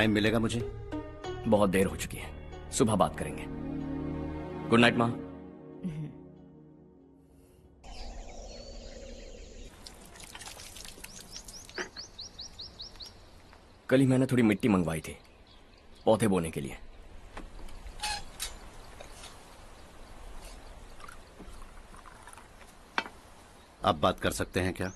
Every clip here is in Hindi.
टाइम मिलेगा मुझे? बहुत देर हो चुकी है, सुबह बात करेंगे। गुड नाइट माँ। कल ही मैंने थोड़ी मिट्टी मंगवाई थी पौधे बोने के लिए। आप बात कर सकते हैं क्या?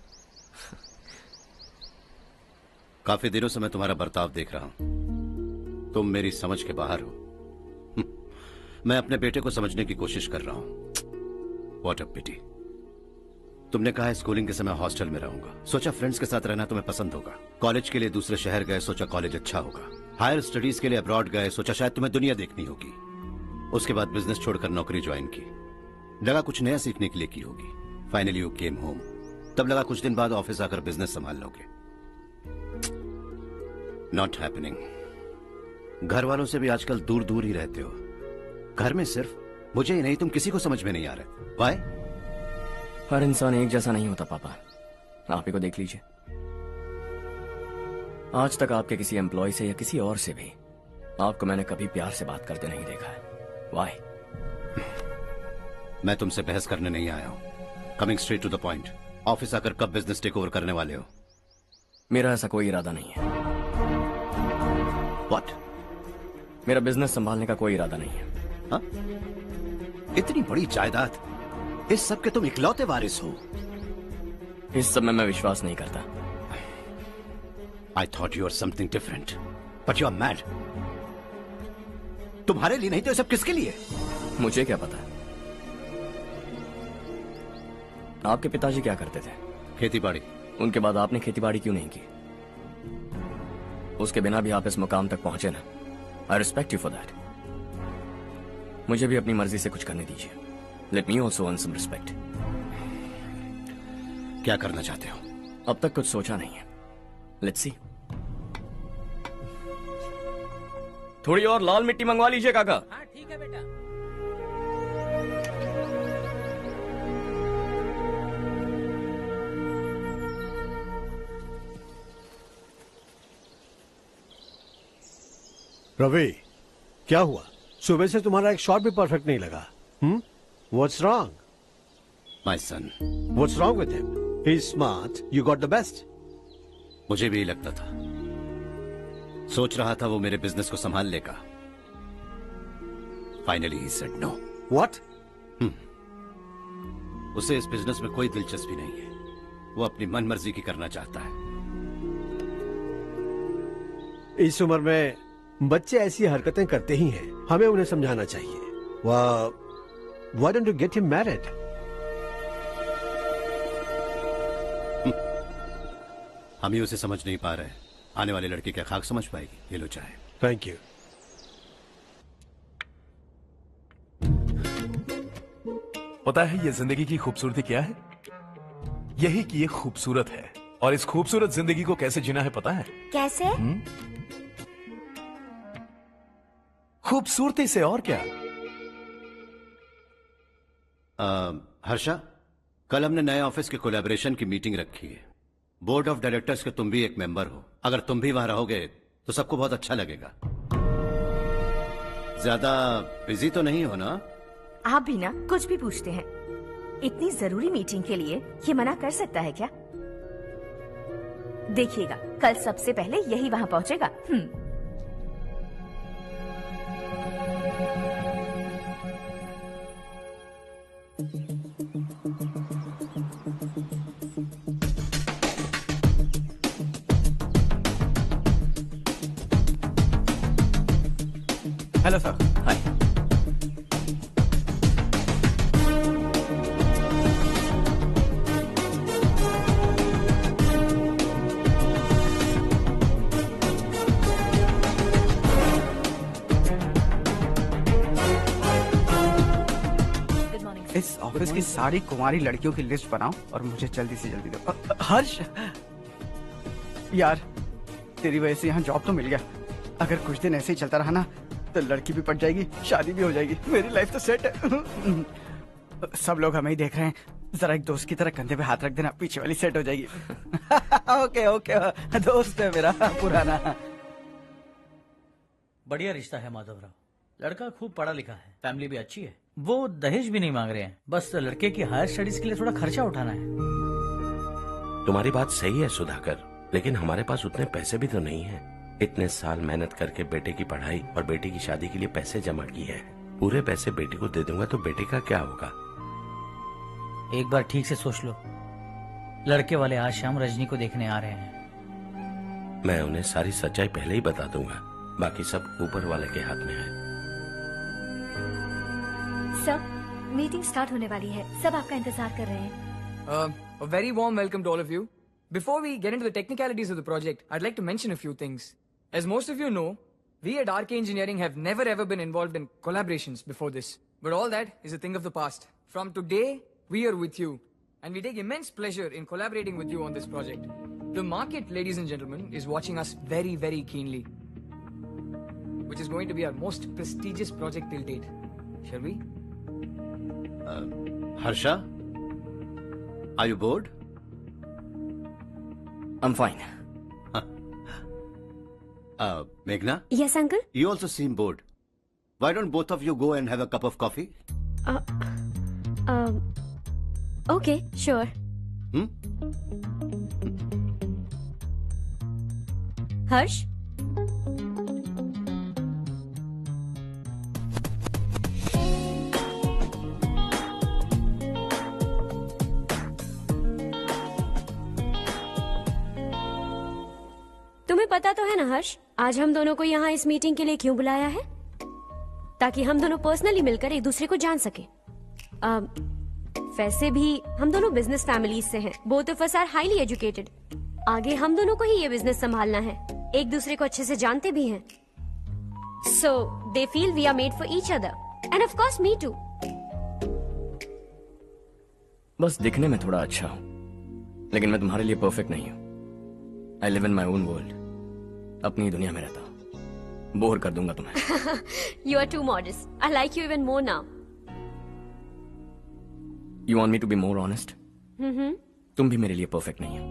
काफी दिनों से मैं तुम्हारा बर्ताव देख रहा हूं। तुम मेरी समझ के बाहर हो। मैं अपने बेटे को समझने की कोशिश कर रहा हूं। व्हाट अ पिटी। तुमने कहा स्कूलिंग के समय हॉस्टल में रहूंगा, सोचा फ्रेंड्स के साथ रहना तुम्हें पसंद होगा। कॉलेज के लिए दूसरे शहर गए, सोचा कॉलेज अच्छा होगा। हायर स्टडीज के लिए अब्रॉड गए, सोचा शायद तुम्हें दुनिया देखनी होगी। उसके बाद बिजनेस छोड़कर नौकरी ज्वाइन की, लगा कुछ नया सीखने के लिए की होगी। Finally you came home. तब लगा कुछ दिन बाद ऑफिस आकर बिजनेस संभाल लोगे। Not happening. घर वालों से भी आजकल दूर दूर ही रहते हो। घर में सिर्फ मुझे ही नहीं, तुम किसी को समझ में नहीं आ रहे। वाई? हर इंसान एक जैसा नहीं होता पापा, आप ही को देख लीजिए। आज तक आपके किसी एम्प्लॉय से या किसी और से भी आपको मैंने कभी प्यार से बात करते नहीं देखा है। वाई? मैं तुमसे बहस करने नहीं आया हूं। Coming straight to the point, office आकर कब बिजनेस टेक ओवर करने वाले हो? मेरा ऐसा कोई इरादा नहीं है। व्हाट? मेरा बिजनेस संभालने का कोई इरादा नहीं है। हाँ? इतनी बड़ी जायदाद, इस सब के तुम इकलौते वारिस हो। इस सब में मैं विश्वास नहीं करता। I thought you were something different, but you are mad. तुम्हारे लिए नहीं तो ये सब किसके लिए? मुझे क्या पता। आपके पिताजी क्या करते थे? खेती बाड़ी। उनके बाद आपने खेती बाड़ी क्यों नहीं की? उसके बिना भी आप इस मुकाम तक पहुंचे ना। I respect you for that. मुझे भी अपनी मर्जी से कुछ करने दीजिए। Let me also earn some respect. क्या करना चाहते हो? अब तक कुछ सोचा नहीं है। Let's see. थोड़ी और लाल मिट्टी मंगवा लीजिए काका। हाँ ठीक है बेटा। रवि, क्या हुआ? सुबह से तुम्हारा एक शॉट भी परफेक्ट नहीं लगा। What's wrong? My son. What's wrong with him? He's smart. You got the best. मुझे भी यही लगता था। सोच रहा था वो मेरे बिजनेस को संभाल लेगा। Finally he said no. What? उसे इस बिजनेस में कोई दिलचस्पी नहीं है। वो अपनी मनमर्जी की करना चाहता है। इस उम्र में बच्चे ऐसी हरकतें करते ही हैं। हमें उन्हें समझाना चाहिए। Why don't you get him married? हम ही उसे समझ नहीं पा रहे। आने वाली लड़की क्या खाक समझ पाएगी? ये लो चाहे। Thank you. पता है ये जिंदगी की खूबसूरती क्या है? यही कि ये खूबसूरत है, और इस खूबसूरत जिंदगी को कैसे जीना है पता है? कैसे? खूबसूरती से। और क्या? हर्षा, कल हमने नए ऑफिस के कोलैबोरेशन की मीटिंग रखी है। बोर्ड ऑफ डायरेक्टर्स के तुम भी एक मेंबर हो। अगर तुम भी वहां रहोगे तो सबको बहुत अच्छा लगेगा। ज्यादा बिजी तो नहीं हो ना? आप भी ना कुछ भी पूछते हैं। इतनी जरूरी मीटिंग के लिए ये मना कर सकता है क्या? देखिएगा, कल सबसे पहले यही वहां पहुंचेगा। Hello sir. हाय। इस ऑफिस की सारी कुंवारी लड़कियों की लिस्ट बनाओ और मुझे जल्दी से जल्दी दो। हर्ष यार, तेरी वजह से यहाँ जॉब तो मिल गया। अगर कुछ दिन ऐसे ही चलता रहा ना तो लड़की भी पट जाएगी, शादी भी हो जाएगी, मेरी लाइफ तो सेट है। सब लोग हमें ही देख रहे हैं, जरा एक दोस्त की तरह कंधे पे हाथ रख देना, पीछे वाली सेट हो जाएगी। ओके ओके, दोस्त है मेरा पुराना। बढ़िया रिश्ता है माधवराव। लड़का खूब पढ़ा लिखा है, फैमिली भी अच्छी है। वो दहेज भी नहीं मांग रहे हैं, बस लड़के की हायर स्टडीज के लिए थोड़ा खर्चा उठाना है। तुम्हारी बात सही है सुधाकर, लेकिन हमारे पास उतने पैसे भी तो नहीं है। इतने साल मेहनत करके बेटे की पढ़ाई और बेटी की शादी के लिए पैसे जमा किए हैं। पूरे पैसे बेटी को दे दूंगा तो बेटे का क्या होगा? एक बार ठीक से सोच लो। लड़के वाले आज शाम रजनी को देखने आ रहे हैं। मैं उन्हें सारी सच्चाई पहले ही बता दूंगा, बाकी सब ऊपर वाले के हाथ में है। सब मीटिंग स्टार्ट होने वाली है, सब आपका इंतजार कर रहे हैं। A very warm welcome to all of you. Before we get into the technicalities of the project, I'd like to mention a few things. As most of you know, we at RK Engineering have never ever been involved in collaborations before this. But all that is a thing of the past. From today, we are with you. And we take immense pleasure in collaborating with you on this project. The market, ladies and gentlemen, is watching us very, very keenly. Which is going to be our most prestigious project till date. Shall we? Harsha? Are you bored? I'm fine. Meghna? Yes, uncle. You also seem bored. Why don't both of you go and have a cup of coffee? Okay, sure. Harsh? तुम्हें पता तो है ना हर्ष, आज हम दोनों को यहाँ इस मीटिंग के लिए क्यों बुलाया है? ताकि हम दोनों पर्सनली मिलकर एक दूसरे को जान सके। वैसे भी हम दोनों बिजनेस फैमिलीज से हैं। Both of us are highly educated. आगे हम दोनों को ही ये बिजनेस संभालना है। एक दूसरे को अच्छे से जानते भी हैं। So they feel we are made for each other and of course me too. बस दिखने में थोड़ा अच्छा हूं, लेकिन मैं तुम्हारे लिए परफेक्ट नहीं हूं। I live in my own world. अपनी ही दुनिया में रहता हूं। बोर कर दूंगा तुम्हें। You are too modest. I like you even more now. You want me to be more honest? तुम भी मेरे लिए परफेक्ट नहीं हो।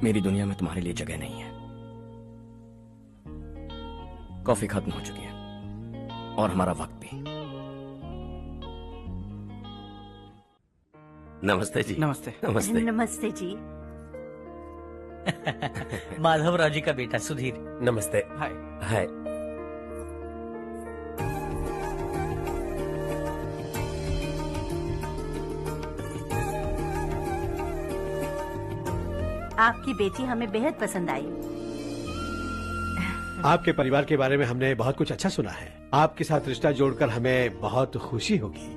मेरी दुनिया में तुम्हारे लिए जगह नहीं है। कॉफी खत्म हो चुकी है और हमारा वक्त भी। नमस्ते जी। नमस्ते। नमस्ते। नमस्ते जी। माधवराव जी का बेटा सुधीर। नमस्ते। हाय। हाय। आपकी बेटी हमें बेहद पसंद आई। आपके परिवार के बारे में हमने बहुत कुछ अच्छा सुना है। आपके साथ रिश्ता जोड़कर हमें बहुत खुशी होगी।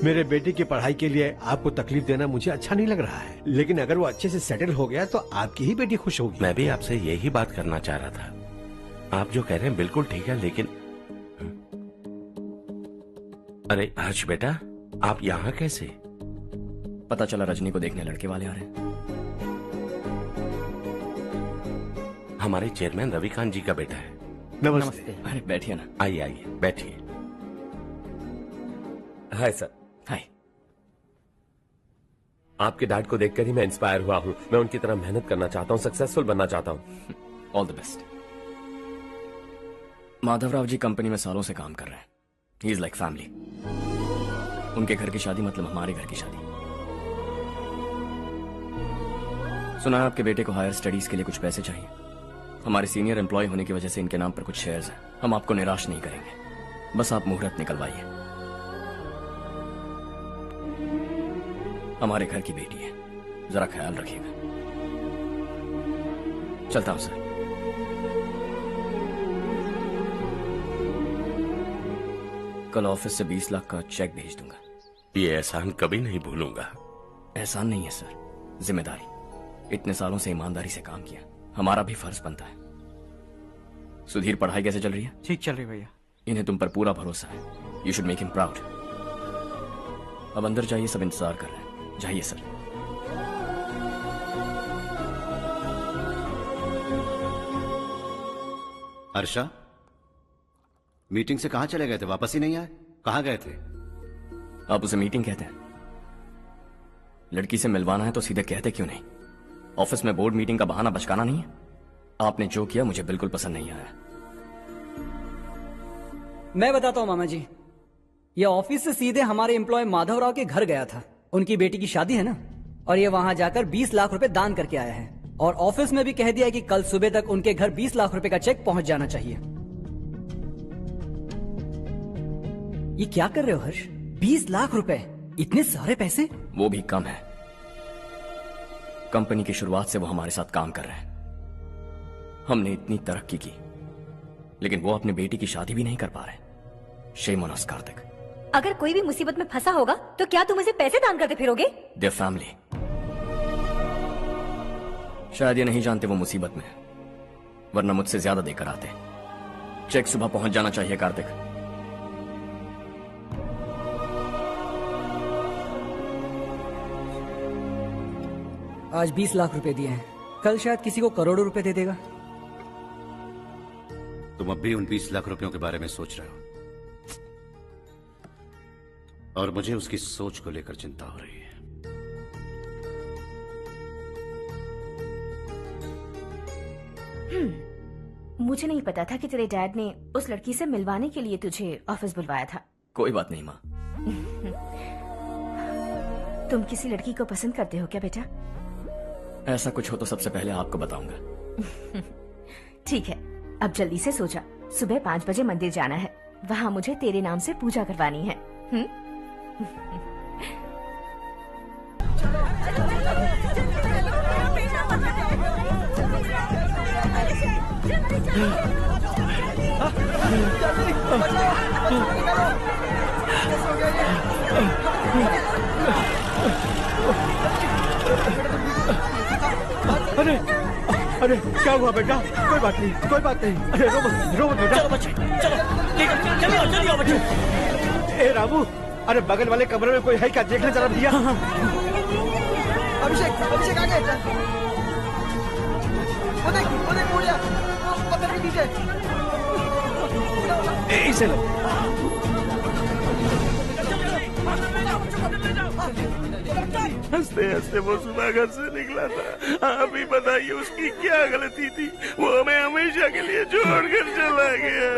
मेरे बेटे की पढ़ाई के लिए आपको तकलीफ देना मुझे अच्छा नहीं लग रहा है, लेकिन अगर वो अच्छे से सेटल हो गया तो आपकी ही बेटी खुश होगी। मैं भी आपसे यही बात करना चाह रहा था। आप जो कह रहे हैं बिल्कुल ठीक है, लेकिन अरे हर्ष बेटा, आप यहाँ कैसे? पता चला रजनी को देखने लड़के वाले आ रहे हैं। हमारे चेयरमैन रविकांत जी का बेटा है। नमस्ते। अरे बैठिए ना। आइए आइए बैठिए। Hi sir. हाय। आपके डैड को देखकर ही मैं इंस्पायर हुआ हूँ। मैं उनकी तरह मेहनत करना चाहता हूँ, सक्सेसफुल बनना चाहता हूँ। All the best. Madhavrao ji company में सालों से काम कर रहे हैं। He is like family. उनके घर की शादी मतलब हमारे घर की शादी। सुना है आपके बेटे को हायर स्टडीज के लिए कुछ पैसे चाहिए। हमारे सीनियर एम्प्लॉय होने की वजह से इनके नाम पर कुछ शेयर्स हैं। हम आपको निराश नहीं करेंगे, बस आप मुहूर्त निकलवाइए। हमारे घर की बेटी है, जरा ख्याल रखिएगा। चलता हूं सर। कल ऑफिस से 20 लाख का चेक भेज दूंगा। ये एहसान कभी नहीं भूलूंगा। एहसान नहीं है सर, जिम्मेदारी। इतने सालों से ईमानदारी से काम किया, हमारा भी फर्ज बनता है। सुधीर, पढ़ाई कैसे चल रही है? ठीक चल रही भैया। इन्हें तुम पर पूरा भरोसा है। You should make him proud. अब अंदर जाइए, सब इंतजार कर रहे हैं। जाइए सर। हर्षा, मीटिंग से कहां चले गए थे? वापस ही नहीं आए? कहां गए थे? आप उसे मीटिंग कहते हैं? लड़की से मिलवाना है तो सीधे कहते क्यों नहीं? ऑफिस में बोर्ड मीटिंग का बहाना बचकाना नहीं है। आपने जो किया मुझे बिल्कुल पसंद नहीं आया। मैं बताता हूँ मामा जी, ये ऑफिस से सीधे हमारे एम्प्लॉय माधवराव के घर गया था। उनकी बेटी की शादी है ना, और ये वहां जाकर 20 लाख रुपए दान करके आया है। और ऑफिस में भी कह दिया कि कल सुबह तक उनके घर 20 लाख रुपए का चेक पहुंच जाना चाहिए। ये क्या कर रहे हो हर्ष? 20 लाख रुपए, इतने सारे पैसे? वो भी कम है। कंपनी की शुरुआत से वो हमारे साथ काम कर रहे हैं। हमने इतनी तरक्की की, लेकिन वो अपनी बेटी की शादी भी नहीं कर पा रहे। Shame on us Kartik. अगर कोई भी मुसीबत में फंसा होगा तो क्या तुम उसे पैसे दान करते फिरोगे? Their family. शायद ये नहीं जानते वो मुसीबत में, वरना मुझसे ज्यादा देकर आते। चेक सुबह पहुंच जाना चाहिए कार्तिक। आज 20 लाख रुपए दिए हैं, कल शायद किसी को करोड़ों रुपए दे देगा। तुम अब भी उन 20 लाख रुपयों के बारे में सोच रहे हो, और मुझे उसकी सोच को लेकर चिंता हो रही है। मुझे नहीं पता था कि तेरे डैड ने उस लड़की से मिलवाने के लिए तुझे ऑफिस बुलवाया था। कोई बात नहीं माँ। तुम किसी लड़की को पसंद करते हो क्या बेटा? ऐसा कुछ हो तो सबसे पहले आपको बताऊंगा। ठीक है, अब जल्दी से सो जा। सुबह 5 बजे मंदिर जाना है, वहाँ मुझे तेरे नाम से पूजा करवानी है। अरे अरे क्या हुआ बेटा? कोई बात नहीं, कोई बात नहीं। अरे रो मत बेटा। चलो बच्चे, चलो जल्दी आओ बच्चे। ए रामू, अरे बगल वाले कमरे में कोई है क्या? देखने जरा भैया। अभिषेक, अभिषेक आ गए। वो देख मुड़िया, वो पत्थर के नीचे। इसे लो। हंसते हंसते वो सुबह घर से निकला था। आप ही बताइए उसकी क्या गलती थी? वो हमें हमेशा के लिए छोड़कर चला गया।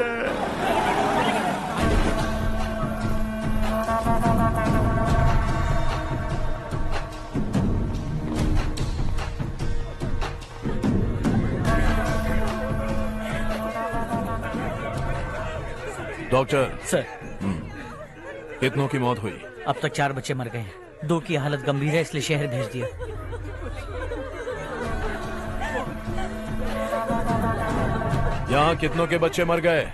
डॉक्टर सर, कितनों की मौत हुई? अब तक 4 बच्चे मर गए हैं, 2 की हालत गंभीर है, इसलिए शहर भेज दिया। यहाँ कितनों के बच्चे मर गए?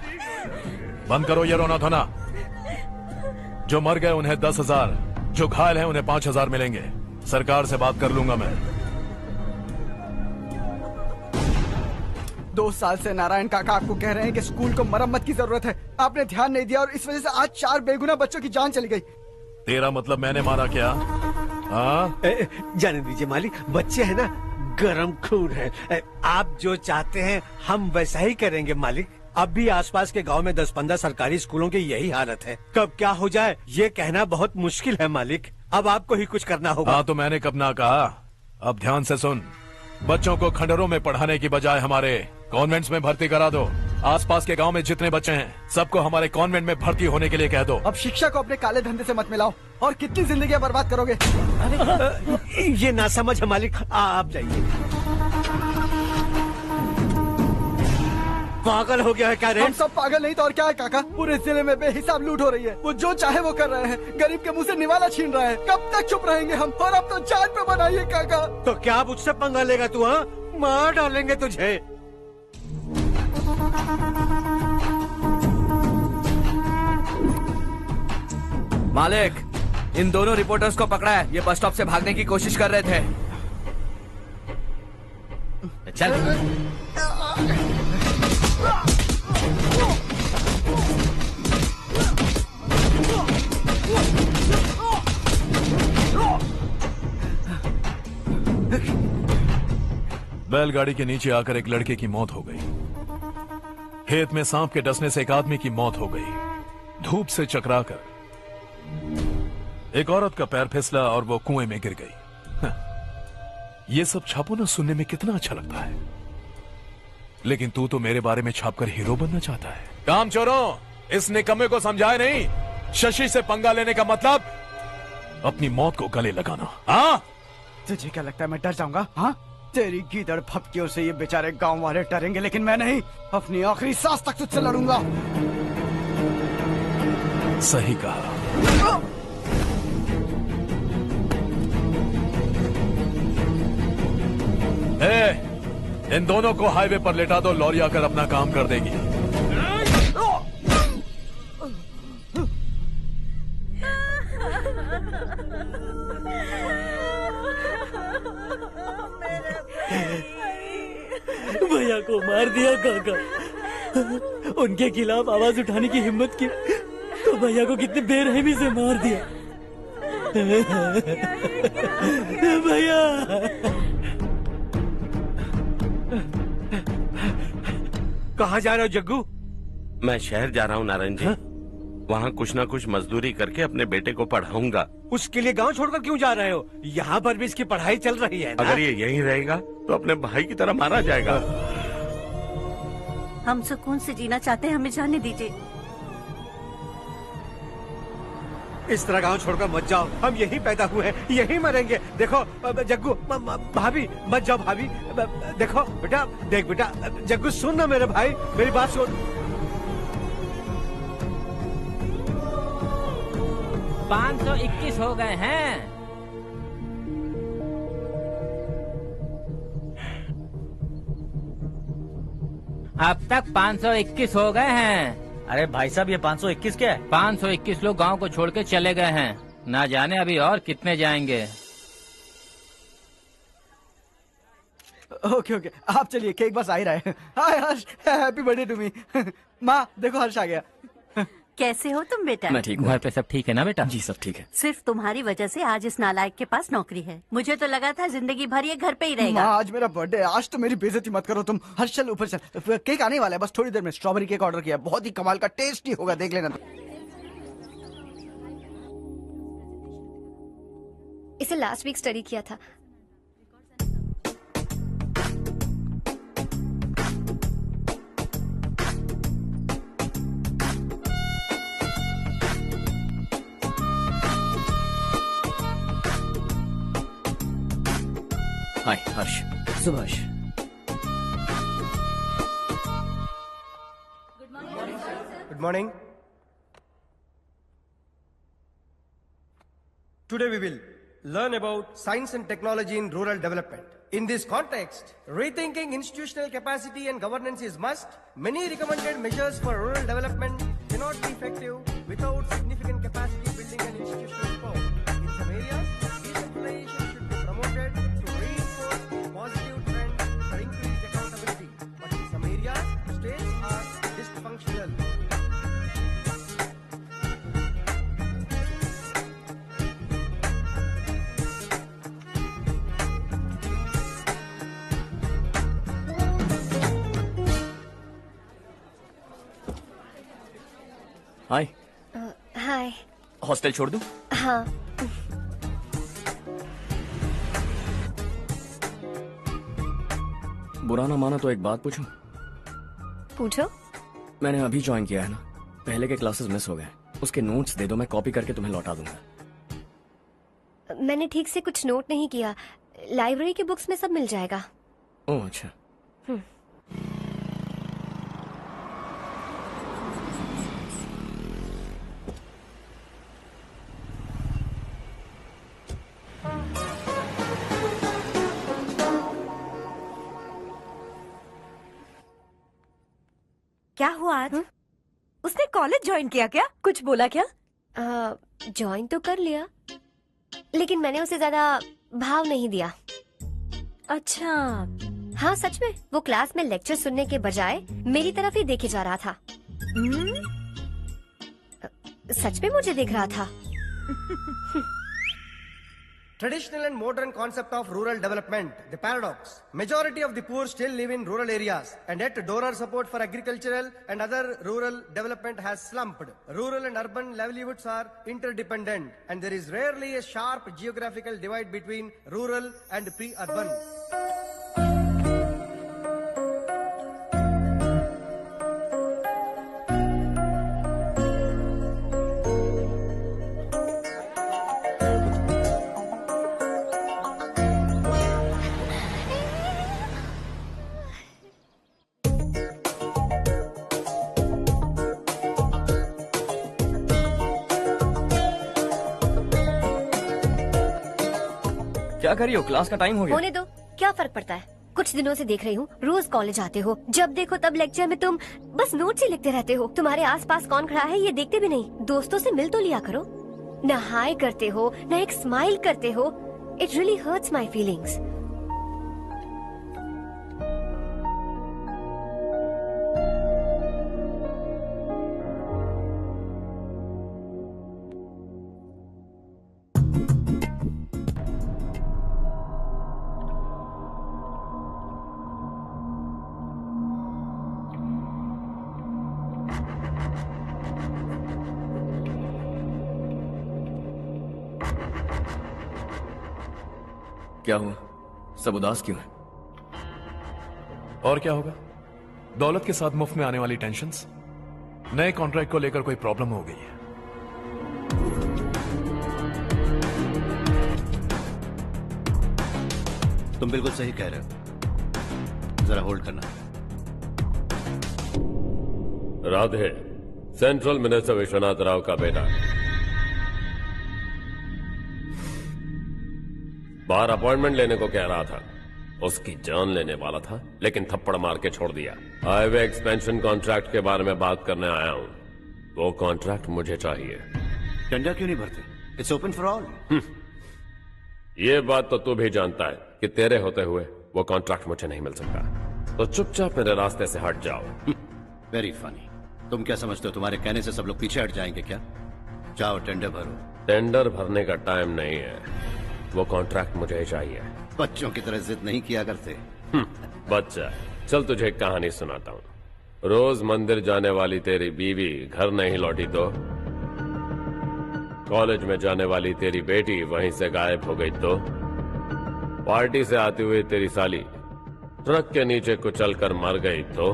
बंद करो ये रोना धोना। जो मर गए उन्हें 10,000, जो घायल हैं उन्हें 5,000 मिलेंगे। सरकार से बात कर लूंगा मैं। 2 साल से नारायण काका आपको कह रहे हैं कि स्कूल को मरम्मत की जरूरत है। आपने ध्यान नहीं दिया और इस वजह से आज 4 बेगुनाह बच्चों की जान चली गई। तेरा मतलब मैंने मारा क्या? हाँ, जाने दीजिए मालिक, बच्चे हैं ना, गरम खून है। आप जो चाहते हैं हम वैसा ही करेंगे मालिक। अब भी आसपास के गांव में 10-15 सरकारी स्कूलों की यही हालत है। कब क्या हो जाए ये कहना बहुत मुश्किल है मालिक। अब आपको ही कुछ करना होगा। हाँ तो मैंने कब ना कहा। अब ध्यान से सुन, बच्चों को खंडरों में पढ़ाने की बजाय हमारे कॉन्वेंट्स में भर्ती करा दो। आसपास के गांव में जितने बच्चे हैं सबको हमारे कॉन्वेंट में भर्ती होने के लिए कह दो। अब शिक्षा को अपने काले धंधे से मत मिलाओ, और कितनी जिंदगियां बर्बाद करोगे। ये ना समझ है मालिक, आप जाइए। पागल हो गया है क्या रे? हम सब पागल नहीं तो और क्या है काका। पूरे जिले में बेहिसाब लूट हो रही है। वो जो चाहे वो कर रहे हैं, गरीब के मुंह से निवाला छीन रहा है। कब तक चुप रहेंगे हम? और अब तो जान पे बनाइए काका। तो क्या मुझसे पंगा लेगा तू? हाँ, मार डालेंगे तुझे। मालिक, इन दोनों रिपोर्टर्स को पकड़ा है। ये बस स्टॉप से भागने की कोशिश कर रहे थे। चल। बैलगाड़ी के नीचे आकर एक लड़के की मौत हो गई। खेत में सांप के डसने से एक आदमी की मौत हो गई। धूप से चकराकर एक औरत का पैर फिसला और वो कुएं में गिर गई। ये सब छापो ना सुनने में कितना अच्छा लगता है, लेकिन तू तो मेरे बारे में छापकर हीरो बनना चाहता है। काम चोरों, इस निकम्मे को समझाए नहीं? शशि से पंगा लेने का मतलब अपनी मौत को गले लगाना। हाँ, तुझे क्या लगता है मैं डर जाऊंगा? हाँ, तेरी गीदड़ फपकियों से ये बेचारे गांव वाले डरेंगे, लेकिन मैं नहीं। अपनी आखिरी सांस तक तुझसे लड़ूंगा। सही कहा। इन दोनों को हाईवे पर लेटा दो, लॉरी आकर अपना काम कर देगी। भैया को मार दिया काका। उनके खिलाफ आवाज उठाने की हिम्मत की तो भैया को कितनी बेरहमी से मार दिया। भैया कहाँ जा रहे हो जग्गू? मैं शहर जा रहा हूँ नारायण जी। वहाँ कुछ ना कुछ मजदूरी करके अपने बेटे को पढ़ाऊंगा। उसके लिए गांव छोड़कर क्यों जा रहे हो? यहाँ पर भी इसकी पढ़ाई चल रही है ना? अगर ये यहीं रहेगा तो अपने भाई की तरह मारा जाएगा। हम सुकून से जीना चाहते हैं, हमें जाने दीजिए। इस तरह गांव छोड़कर मत जाओ, हम यहीं पैदा हुए हैं, यहीं मरेंगे। देखो जग्गू, भाभी मत जाओ भाभी। देखो बेटा, देख बेटा, जग्गू सुन ना मेरे भाई, मेरी बात सुन। 521 हो गए हैं। अब तक 521 हो गए हैं। अरे भाई साहब, ये 521 क्या है? 521 लोग गांव को छोड़ के चले गए हैं। ना जाने अभी और कितने जाएंगे। ओके ओके, आप चलिए, केक बस आ ही रहा है। हाय हर्ष, हैप्पी बर्थडे टू मी। माँ देखो, हर्ष आ गया। कैसे हो तुम बेटा? मैं ठीक हूँ। घर पे सब ठीक है ना बेटा? जी सब ठीक है। सिर्फ तुम्हारी वजह से आज इस नालायक के पास नौकरी है। मुझे तो लगा था जिंदगी भर ये घर पे ही रहेगा। माँ आज मेरा बर्थडे है, आज तो मेरी बेइज्जती मत करो तुम। हर्ष चल ऊपर चल, केक आने वाला है, बस थोड़ी देर में। स्ट्रॉबेरी केक ऑर्डर किया, बहुत ही कमाल का टेस्टी होगा, देख लेना। इसे लास्ट वीक स्टडी किया था। हाय हर्ष। Subhash. Good morning. Today we will learn about science and technology in rural development. In this context, rethinking institutional capacity and governance is must. Many recommended measures for rural development cannot be effective without significant capacity building and institutional support. In some areas, decentralization should be promoted to reinforce positive trends for increased accountability. But in some areas, states are dysfunctional. Hi. Hi. Hostel छोड़ दूं? हाँ। बुरा ना माना तो एक बात पूछूं? पूछो। मैंने अभी ज्वाइन किया है ना, पहले के क्लासेस मिस हो गए। उसके नोट्स दे दो, मैं कॉपी करके तुम्हें लौटा दूंगा। मैंने ठीक से कुछ नोट नहीं किया, लाइब्रेरी की बुक्स में सब मिल जाएगा। ओह अच्छा। क्या हुआ आज? उसने कॉलेज ज्वाइन किया क्या? कुछ बोला क्या? ज्वाइन तो कर लिया, लेकिन मैंने उसे ज्यादा भाव नहीं दिया। अच्छा। हाँ सच में, वो क्लास में लेक्चर सुनने के बजाय मेरी तरफ ही देखे जा रहा था। सच में मुझे देख रहा था। Traditional and modern concept of rural development, the paradox. Majority of the poor still live in rural areas, and yet donor support for agricultural and other rural development has slumped. Rural and urban livelihoods are interdependent, and there is rarely a sharp geographical divide between rural and pre-urban. क्या कर रही हो? क्लास का टाइम हो गया। होने दो, क्या फर्क पड़ता है। कुछ दिनों से देख रही हूँ, रोज कॉलेज आते हो, जब देखो तब लेक्चर में तुम बस नोट्स ही लिखते रहते हो। तुम्हारे आसपास कौन खड़ा है ये देखते भी नहीं। दोस्तों से मिल तो लिया करो। न हाय करते हो, न एक स्माइल करते हो। It really hurts my feelings. क्या हुआ? सब उदास क्यों है? और क्या होगा? दौलत के साथ मुफ्त में आने वाली टेंशन्स। नए कॉन्ट्रैक्ट को लेकर कोई प्रॉब्लम हो गई है। तुम बिल्कुल सही कह रहे हो। जरा होल्ड करना। राधे, सेंट्रल मिनिस्टर विश्वनाथ राव का बेटा। बाहर अपॉइंटमेंट लेने को कह रहा था। उसकी जान लेने वाला था, लेकिन थप्पड़ मार के छोड़ दिया। हाईवे एक्सपेंशन कॉन्ट्रैक्ट के बारे में बात करने आया हूं। वो कॉन्ट्रैक्ट मुझे चाहिए। टेंडर क्यों नहीं भरते? It's open for all. ये बात तो तू भी जानता है कि तेरे होते हुए वो कॉन्ट्रैक्ट मुझे नहीं मिल सकता। तो चुपचाप मेरे रास्ते से हट जाओ। Very funny. तुम क्या समझते हो तुम्हारे कहने से सब लोग पीछे हट जाएंगे क्या? जाओ टेंडर भरो। टेंडर भरने का टाइम नहीं है। वो कॉन्ट्रैक्ट मुझे ही चाहिए। बच्चों की तरह जिद नहीं किया करते। बच्चा, चल तुझे एक कहानी सुनाता हूँ। रोज मंदिर जाने वाली तेरी बीवी घर नहीं लौटी तो, कॉलेज में जाने वाली तेरी बेटी वहीं से गायब हो गई तो, पार्टी से आती हुई तेरी साली ट्रक के नीचे कुचलकर मर गई तो।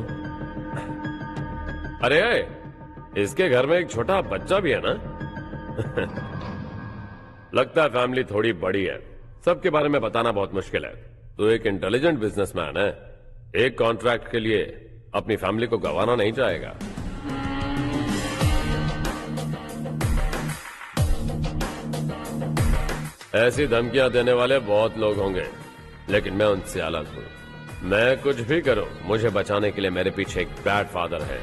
अरे इसके घर में एक छोटा बच्चा भी है ना। लगता है फैमिली थोड़ी बड़ी है। सबके बारे में बताना बहुत मुश्किल है। तो एक इंटेलिजेंट बिजनेसमैन है। एक कॉन्ट्रैक्ट के लिए अपनी फैमिली को गंवाना नहीं चाहेगा। ऐसी धमकियां देने वाले बहुत लोग होंगे, लेकिन मैं उनसे अलग हूं। मैं कुछ भी करूं, मुझे बचाने के लिए मेरे पीछे एक बैड फादर है।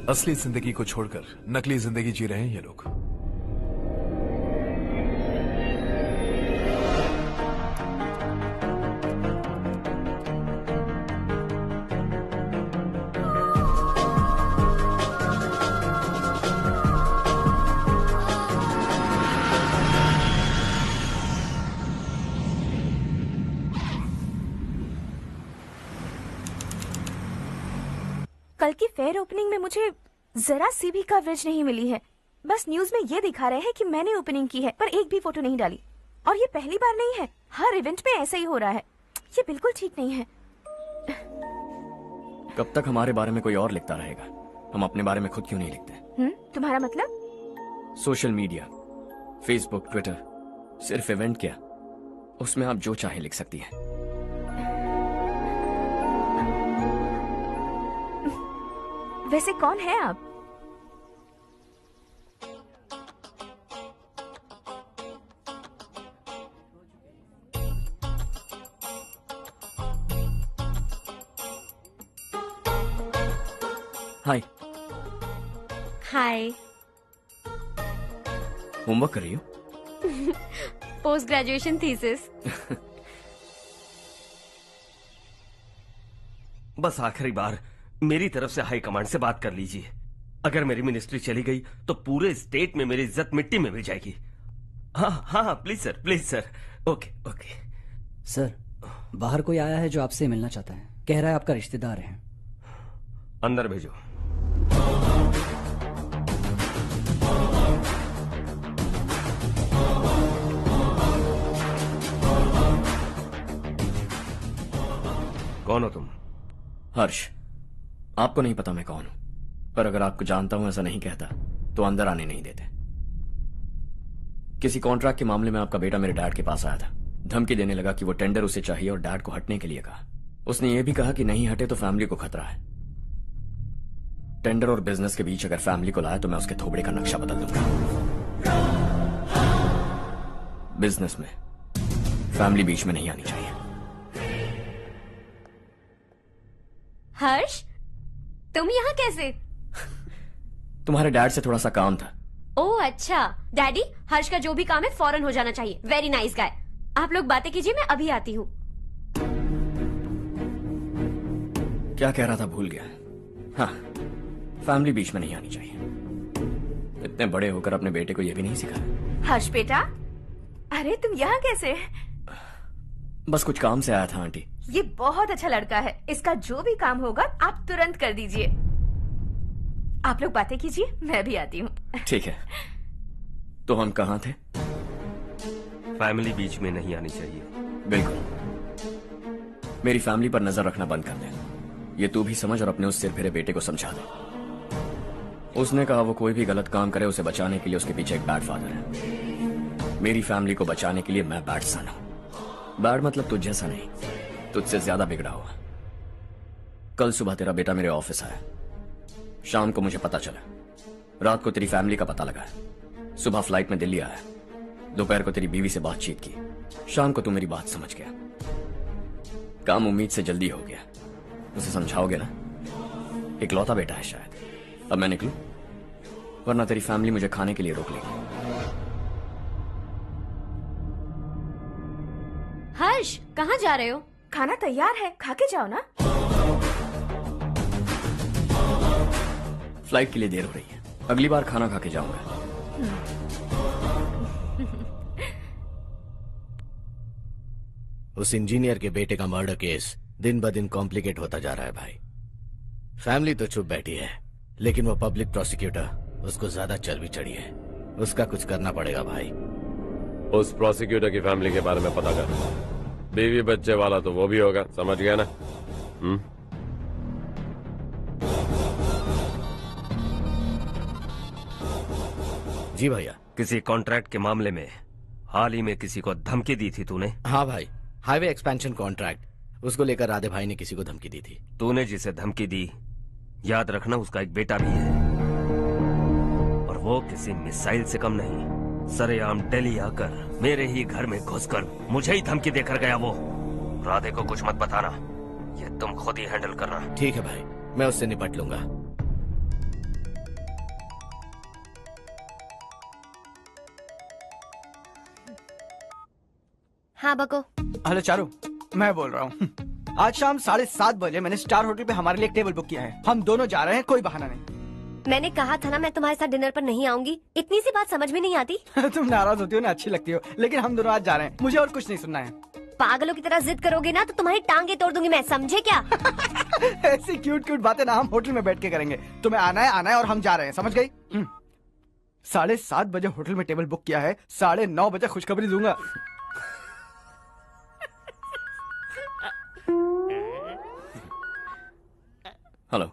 असली जिंदगी को छोड़कर नकली जिंदगी जी रहे हैं ये लोग। कल की फेयर ओपनिंग में मुझे जरा सी भी कवरेज नहीं मिली है। बस न्यूज में ये दिखा रहे हैं कि मैंने ओपनिंग की है, पर एक भी फोटो नहीं डाली। और ये पहली बार नहीं है, हर इवेंट में ऐसा ही हो रहा है। ये बिल्कुल ठीक नहीं है। कब तक हमारे बारे में कोई और लिखता रहेगा? हम अपने बारे में खुद क्यों नहीं लिखते? तुम्हारा मतलब? सोशल मीडिया, फेसबुक, ट्विटर, सिर्फ इवेंट क्या, उसमें आप जो चाहे लिख सकती हैं। वैसे कौन है आप? हाय। हाय। होमवर्क कर रही हो? Post graduation thesis. बस आखिरी बार मेरी तरफ से हाई कमांड से बात कर लीजिए। अगर मेरी मिनिस्ट्री चली गई तो पूरे स्टेट में मेरी इज्जत मिट्टी में मिल जाएगी। हाँ हाँ please sir, please sir. Okay okay sir, बाहर कोई आया है जो आपसे मिलना चाहता है। कह रहा है आपका रिश्तेदार है। अंदर भेजो। कौन हो तुम? हर्ष। आपको नहीं पता मैं कौन हूं, पर अगर आपको जानता हूं ऐसा नहीं कहता तो अंदर आने नहीं देते। किसी कॉन्ट्रैक्ट के मामले में आपका बेटा मेरे डैड के पास आया था। धमकी देने लगा कि वो टेंडर उसे चाहिए और डैड को हटने के लिए कहा। उसने ये भी कहा कि नहीं हटे तो फैमिली को खतरा है। टेंडर और बिजनेस के बीच अगर फैमिली को लाया तो मैं उसके थोबड़े का नक्शा बदल दूंगा। बिजनेस में फैमिली बीच में नहीं आनी चाहिए। हर्ष, तुम यहाँ कैसे? तुम्हारे डैड से थोड़ा सा काम था। ओह अच्छा। डैडी, हर्ष का जो भी काम है फौरन हो जाना चाहिए। Very nice guy. आप लोग बातें कीजिए, मैं अभी आती हूँ। क्या कह रहा था भूल गया। हाँ, फैमिली बीच में नहीं आनी चाहिए। इतने बड़े होकर अपने बेटे को यह भी नहीं सिखाया। हर्ष बेटा, अरे तुम यहाँ कैसे? बस कुछ काम से आया था आंटी। ये बहुत अच्छा लड़का है। इसका जो भी काम होगा आप तुरंत कर दीजिए। आप लोग बातें कीजिए, मैं भी आती हूँ। ठीक है। तो हम कहाँ थे? फैमिली बीच में नहीं आनी चाहिए। बिल्कुल। मेरी फैमिली पर नजर रखना बंद कर दे। ये तू भी समझ और अपने उस सिर फिरे बेटे को समझा दे। उसने कहा वो कोई भी गलत काम करे उसे बचाने के लिए उसके पीछे एक बैड फादर है। मेरी फैमिली को बचाने के लिए मैं बैड सन हूं। बैड मतलब तुझ जैसा नहीं, तुझसे ज्यादा बिगड़ा हुआ। कल सुबह तेरा बेटा मेरे ऑफिस आया। शाम को मुझे पता चला। रात को तेरी फैमिली का पता लगा। सुबह फ्लाइट में दिल्ली आया। दोपहर को तेरी बीवी से बातचीत की। शाम को तू मेरी बात समझ गया। काम उम्मीद से जल्दी हो गया। उसे समझाओगे ना? इकलौता बेटा है शायद। अब मैं निकलूं, वरना तेरी फैमिली मुझे खाने के लिए रोक लेगी। हर्ष, कहाँ जा रहे हो? खाना तैयार है, खा के जाओ ना। फ्लाइट के लिए देर हो रही है। अगली बार खाना खा के जाऊंगा। उस इंजीनियर के बेटे का मर्डर केस दिन ब दिन कॉम्प्लिकेट होता जा रहा है भाई। फैमिली तो चुप बैठी है, लेकिन वो पब्लिक प्रोसिक्यूटर उसको ज्यादा चर्बी चढ़ी है। उसका कुछ करना पड़ेगा भाई। उस प्रोसिक्यूटर की फैमिली के बारे में पता कर। बीवी बच्चे वाला तो वो भी होगा, समझ गया ना? जी भैया। किसी कॉन्ट्रैक्ट के मामले में हाल ही में किसी को धमकी दी थी तूने? हाँ भाई, हाईवे एक्सपेंशन कॉन्ट्रैक्ट, उसको लेकर राधे भाई ने किसी को धमकी दी थी। तूने जिसे धमकी दी, याद रखना उसका एक बेटा भी है, और वो किसी मिसाइल से कम नहीं। सरेआम दिल्ली आकर मेरे ही घर में घुसकर मुझे ही धमकी देकर गया वो। राधे को कुछ मत बताना, ये तुम खुद ही हैंडल करना। ठीक है भाई, मैं उससे निपट लूंगा। हाँ बको। हेलो चारू, मैं बोल रहा हूँ। आज शाम 7:30 बजे मैंने स्टार होटल पे हमारे लिए एक टेबल बुक किया है। हम दोनों जा रहे हैं, कोई बहाना नहीं। मैंने कहा था ना मैं तुम्हारे साथ डिनर पर नहीं आऊंगी। इतनी सी बात समझ में नहीं आती? तुम नाराज होती हो ना, अच्छी लगती हो, लेकिन हम दोनों आज जा रहे हैं। मुझे और कुछ नहीं सुनना है। पागलों की तरह जिद करोगे ना तो तुम्हारी टांगे तोड़ दूंगी मैं, समझे क्या? ऐसी क्यूट क्यूट बातें ना हम होटल में बैठ के करेंगे। तुम्हें आना है और हम जा रहे हैं, समझ गई? 7:30 बजे होटल में टेबल बुक किया है, 9:30 बजे खुशखबरी दूंगा। हेलो।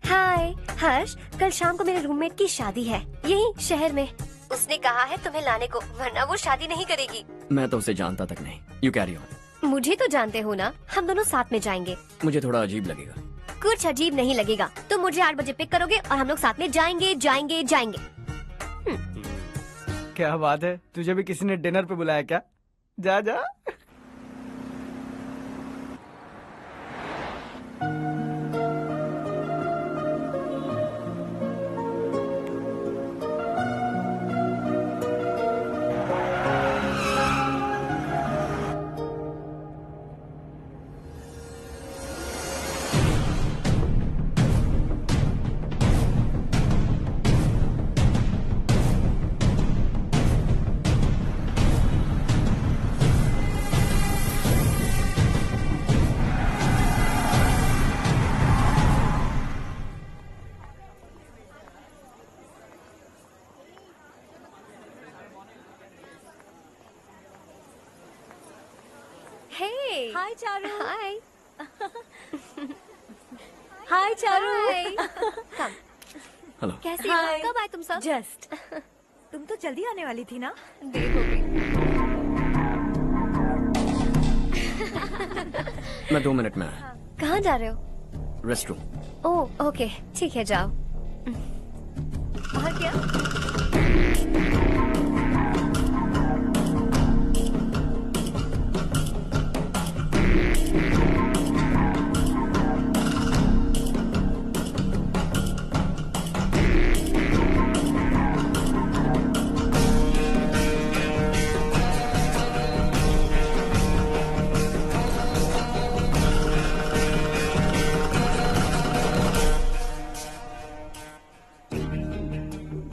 हाय हर्ष, कल शाम को मेरे रूममेट की शादी है यही शहर में। उसने कहा है तुम्हें लाने को, वरना वो शादी नहीं करेगी। मैं तो उसे जानता तक नहीं। You carry on. मुझे तो जानते हो ना, हम दोनों साथ में जाएंगे। मुझे थोड़ा अजीब लगेगा। कुछ अजीब नहीं लगेगा। तुम मुझे 8 बजे पिक करोगे और हम लोग साथ में जाएंगे जाएंगे जाएंगे। क्या बात है, तुझे भी किसी ने डिनर पे बुलाया क्या? जा जा। Hey. Hi, Charu. Hi. Hi, Charu. Come. Hello. कैसी हो? कब आए तुम सब? Just. तुम तो जल्दी आने वाली थी ना? देर हो गई। मैं 2 मिनट में आया। कहाँ जा रहे हो? Rest room. ओह ओके, ठीक है जाओ। और क्या?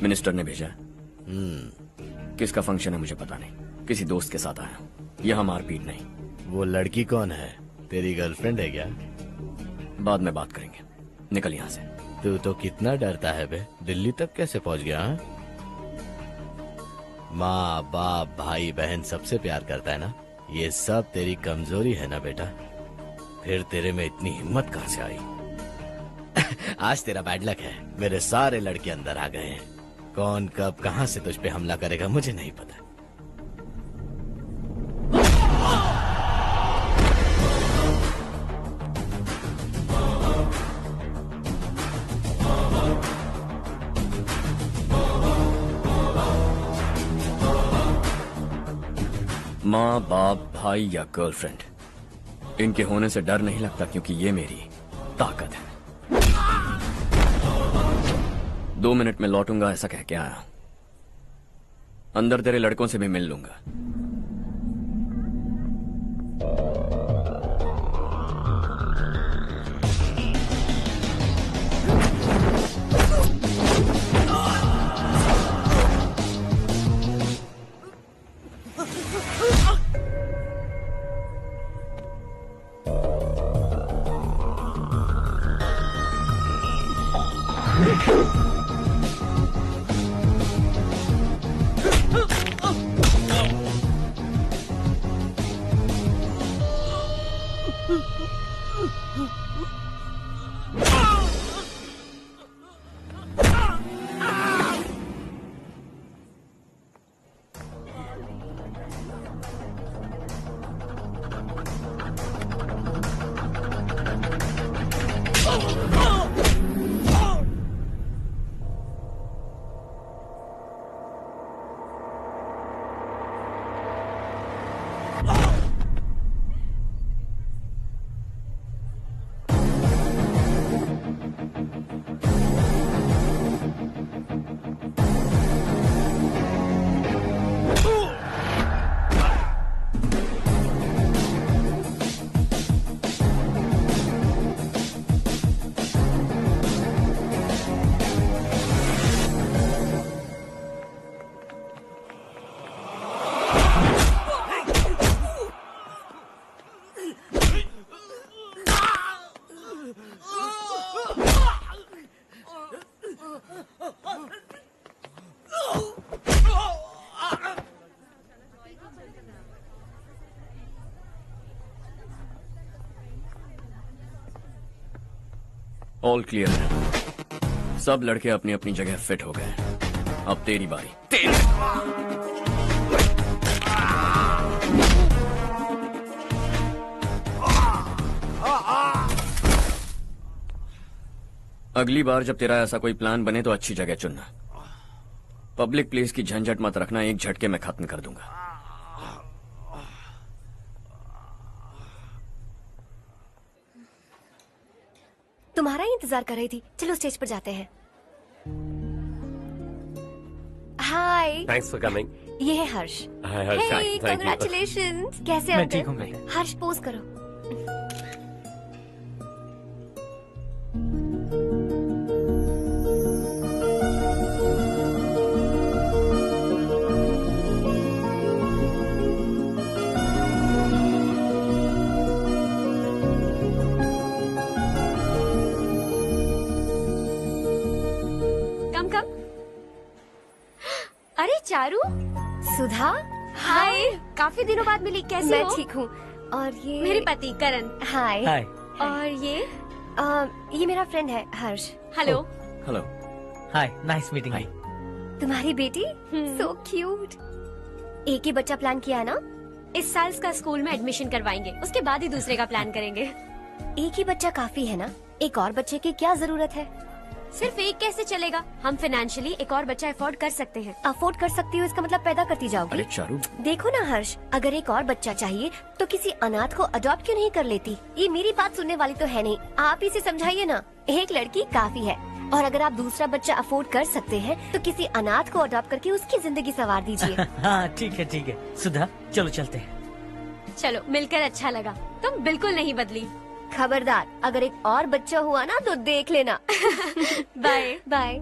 मिनिस्टर ने भेजा है। किसका फंक्शन है मुझे पता नहीं, किसी दोस्त के साथ आया हूँ। यहाँ मारपीट नहीं। वो लड़की कौन है? तेरी गर्लफ्रेंड है क्या? बाद में बात करेंगे, निकल यहाँ से। तू तो कितना डरता है बे, दिल्ली तक कैसे पहुँच गया? हाँ? माँ बाप भाई बहन सबसे प्यार करता है ना, ये सब तेरी कमजोरी है ना बेटा। फिर तेरे में इतनी हिम्मत कहाँ से आई? आज तेरा बैड लक है, मेरे सारे लड़के अंदर आ गए हैं। कौन कब कहां से तुझ पे हमला करेगा मुझे नहीं पता। माँ बाप भाई या गर्लफ्रेंड, इनके होने से डर नहीं लगता, क्योंकि ये मेरी ताकत है। 2 मिनट में लौटूंगा ऐसा कह के आया। अंदर तेरे लड़कों से भी मिल लूंगा। ऑल क्लियर है। सब लड़के अपनी अपनी जगह फिट हो गए। अब तेरी बारी। अगली बार जब तेरा ऐसा कोई प्लान बने तो अच्छी जगह चुनना। पब्लिक प्लेस की झंझट मत रखना, एक झटके में खत्म कर दूंगा। तुम्हारा ही इंतजार कर रही थी। चलो स्टेज पर जाते हैं। हाय। Thanks for coming. ये है Harsh. Hi Harsh, thank you. Congratulations. कैसे हो? मैं ठीक हूँ। हर्ष पोज करो। अरे चारू, सुधा, हाय। काफी दिनों बाद मिली, कैसी हो? मैं ठीक हूँ। और ये मेरे पति करण। हाय। हाय। और ये मेरा फ्रेंड है Harsh. Hello. Hello. Hi, nice meeting you. तुम्हारी बेटी सो क्यूट। एक ही बच्चा प्लान किया ना? इस साल इसका स्कूल में एडमिशन करवाएंगे, उसके बाद ही दूसरे का प्लान करेंगे। एक ही बच्चा काफी है ना? एक और बच्चे की क्या जरूरत है? सिर्फ एक कैसे चलेगा? हम फाइनेंशियली एक और बच्चा अफोर्ड कर सकते हैं। अफोर्ड कर सकती हो इसका मतलब पैदा करती जाओगी? अरे चारू, देखो ना हर्ष, अगर एक और बच्चा चाहिए तो किसी अनाथ को अडॉप्ट क्यों नहीं कर लेती? ये मेरी बात सुनने वाली तो है नहीं, आप इसे समझाइए ना। एक लड़की काफी है, और अगर आप दूसरा बच्चा अफोर्ड कर सकते हैं तो किसी अनाथ को अडॉप्ट करके उसकी जिंदगी संवार दीजिए। हाँ ठीक है सुधा, चलो चलते हैं। चलो, मिलकर अच्छा लगा। तुम बिल्कुल नहीं बदली। खबरदार, अगर एक और बच्चा हुआ ना तो देख लेना। Bye bye.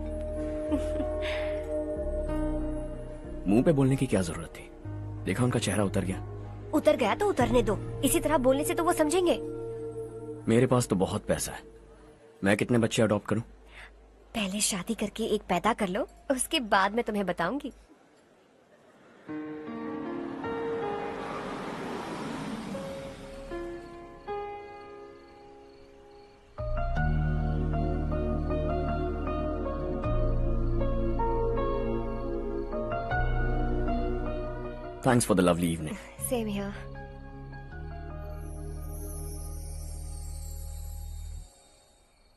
मुंह पे बोलने की क्या जरूरत थी? देखा उनका चेहरा उतर गया। उतर गया तो उतरने दो, इसी तरह बोलने से तो वो समझेंगे। मेरे पास तो बहुत पैसा है, मैं कितने बच्चे अडॉप्ट करूं? पहले शादी करके एक पैदा कर लो, उसके बाद मैं तुम्हें बताऊंगी। Thanks for the lovely evening. Same here.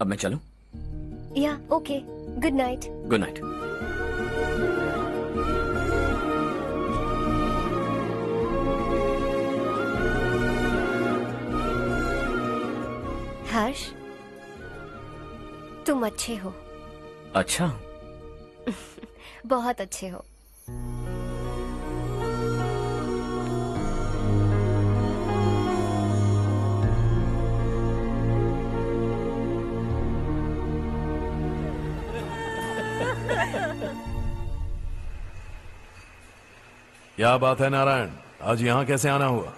अब मैं चलूं? Yeah, okay. Good night. Good night. हर्ष, तुम अच्छे हो। अच्छा? बहुत अच्छे हो। क्या बात है नारायण, आज यहाँ कैसे आना हुआ?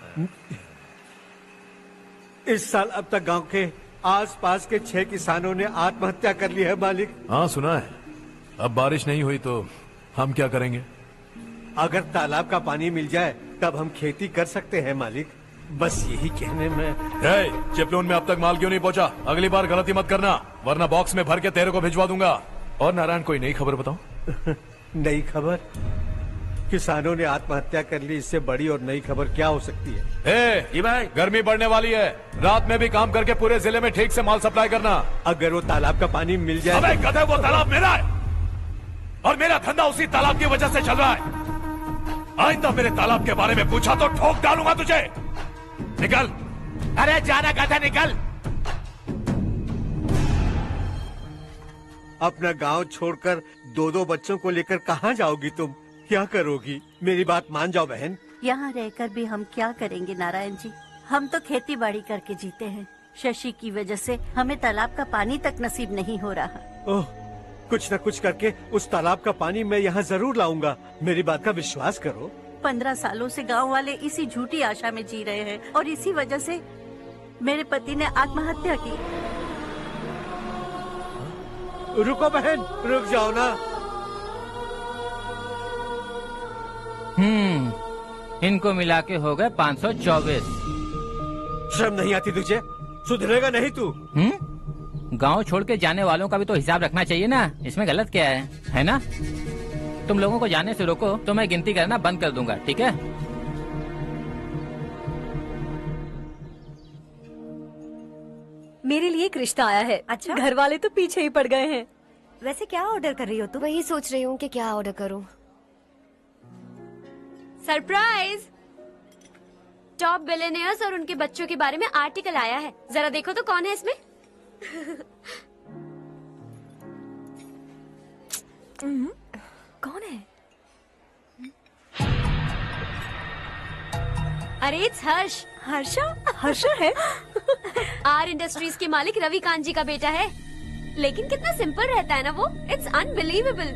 इस साल अब तक गांव के आसपास के 6 किसानों ने आत्महत्या कर ली है मालिक। हाँ सुना है। अब बारिश नहीं हुई तो हम क्या करेंगे? अगर तालाब का पानी मिल जाए तब हम खेती कर सकते हैं मालिक। बस यही कहने में। चिपलून में अब तक माल क्यों नहीं पहुंचा? अगली बार गलती मत करना, वरना बॉक्स में भर के तेरे को भिजवा दूंगा। और नारायण, कोई नई खबर बताओ। नई खबर? किसानों ने आत्महत्या कर ली, इससे बड़ी और नई खबर क्या हो सकती है? जी भाई, गर्मी बढ़ने वाली है, रात में भी काम करके पूरे जिले में ठीक से माल सप्लाई करना। अगर वो तालाब का पानी मिल जाए। अबे गधे, वो तालाब मेरा है और मेरा धंधा उसी तालाब की वजह से चल रहा है। आइंदा मेरे तालाब के बारे में पूछा तो ठोक डालूंगा तुझे। निकल। अरे जाना गधा, निकल। अपना गांव छोड़कर 2-2 बच्चों को लेकर कहाँ जाओगी तुम? क्या करोगी? मेरी बात मान जाओ बहन। यहाँ रहकर भी हम क्या करेंगे नारायण जी? हम तो खेती बाड़ी करके जीते हैं। शशि की वजह से हमें तालाब का पानी तक नसीब नहीं हो रहा। ओह, कुछ न कुछ करके उस तालाब का पानी मैं यहाँ जरूर लाऊंगा। मेरी बात का विश्वास करो। 15 सालों से गांव वाले इसी झूठी आशा में जी रहे हैं और इसी वजह से मेरे पति ने आत्महत्या की। रुको बहन, रुक जाओ ना। इनको मिला के हो गए 524। शर्म नहीं आती तुझे? सुधरेगा नहीं तू? गांव छोड़ के जाने वालों का भी तो हिसाब रखना चाहिए ना। इसमें गलत क्या है ना? तुम लोगों को जाने से रोको तो मैं गिनती करना बंद कर दूंगा, ठीक है? मेरे लिए एक रिश्ता आया है। अच्छा? घर वाले तो पीछे ही पड़ गए हैं। वैसे क्या ऑर्डर कर रही हो तुम? वही सोच रही हूँ कि क्या ऑर्डर करूँ। सरप्राइज! टॉप बिलियनियर्स और उनके बच्चों के बारे में आर्टिकल आया है। जरा देखो तो कौन है इसमें। कौन है? अरे इट्स हर्ष। हर्षा है? आर इंडस्ट्रीज के मालिक रविकांत जी का बेटा है। लेकिन कितना सिंपल रहता है ना वो। It's unbelievable.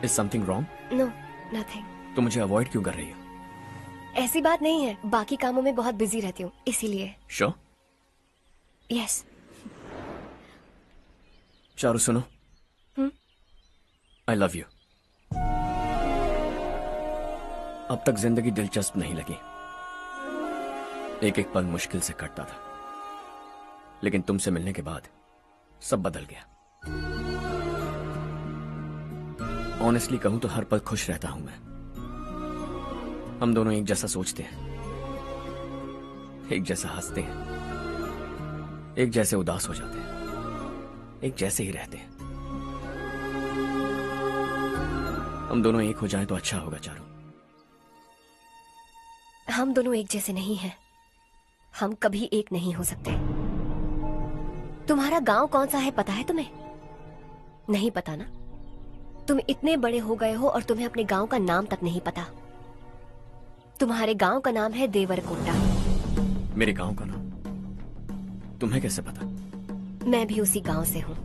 Is something wrong? No, nothing. तो मुझे अवॉइड क्यों कर रही हो? ऐसी बात नहीं है, बाकी कामों में बहुत बिजी रहती हूँ इसीलिए। श्योर? यस। चारू सुनो, आई लव यू। अब तक जिंदगी दिलचस्प नहीं लगी, एक एक पल मुश्किल से कटता था, लेकिन तुमसे मिलने के बाद सब बदल गया। ऑनेस्टली कहूं तो हर पल खुश रहता हूं मैं। हम दोनों एक जैसा सोचते हैं, एक जैसा हंसते हैं, एक जैसे उदास हो जाते हैं, एक जैसे ही रहते हैं। हम दोनों एक हो जाएं तो अच्छा होगा चारू। हम दोनों एक जैसे नहीं हैं। हम कभी एक नहीं हो सकते। तुम्हारा गांव कौन सा है पता है तुम्हें? नहीं पता ना? तुम इतने बड़े हो गए हो और तुम्हें अपने गांव का नाम तक नहीं पता। तुम्हारे गांव का नाम है देवरकोटा। मेरे गांव का नाम तुम्हें कैसे पता? मैं भी उसी गांव से हूँ।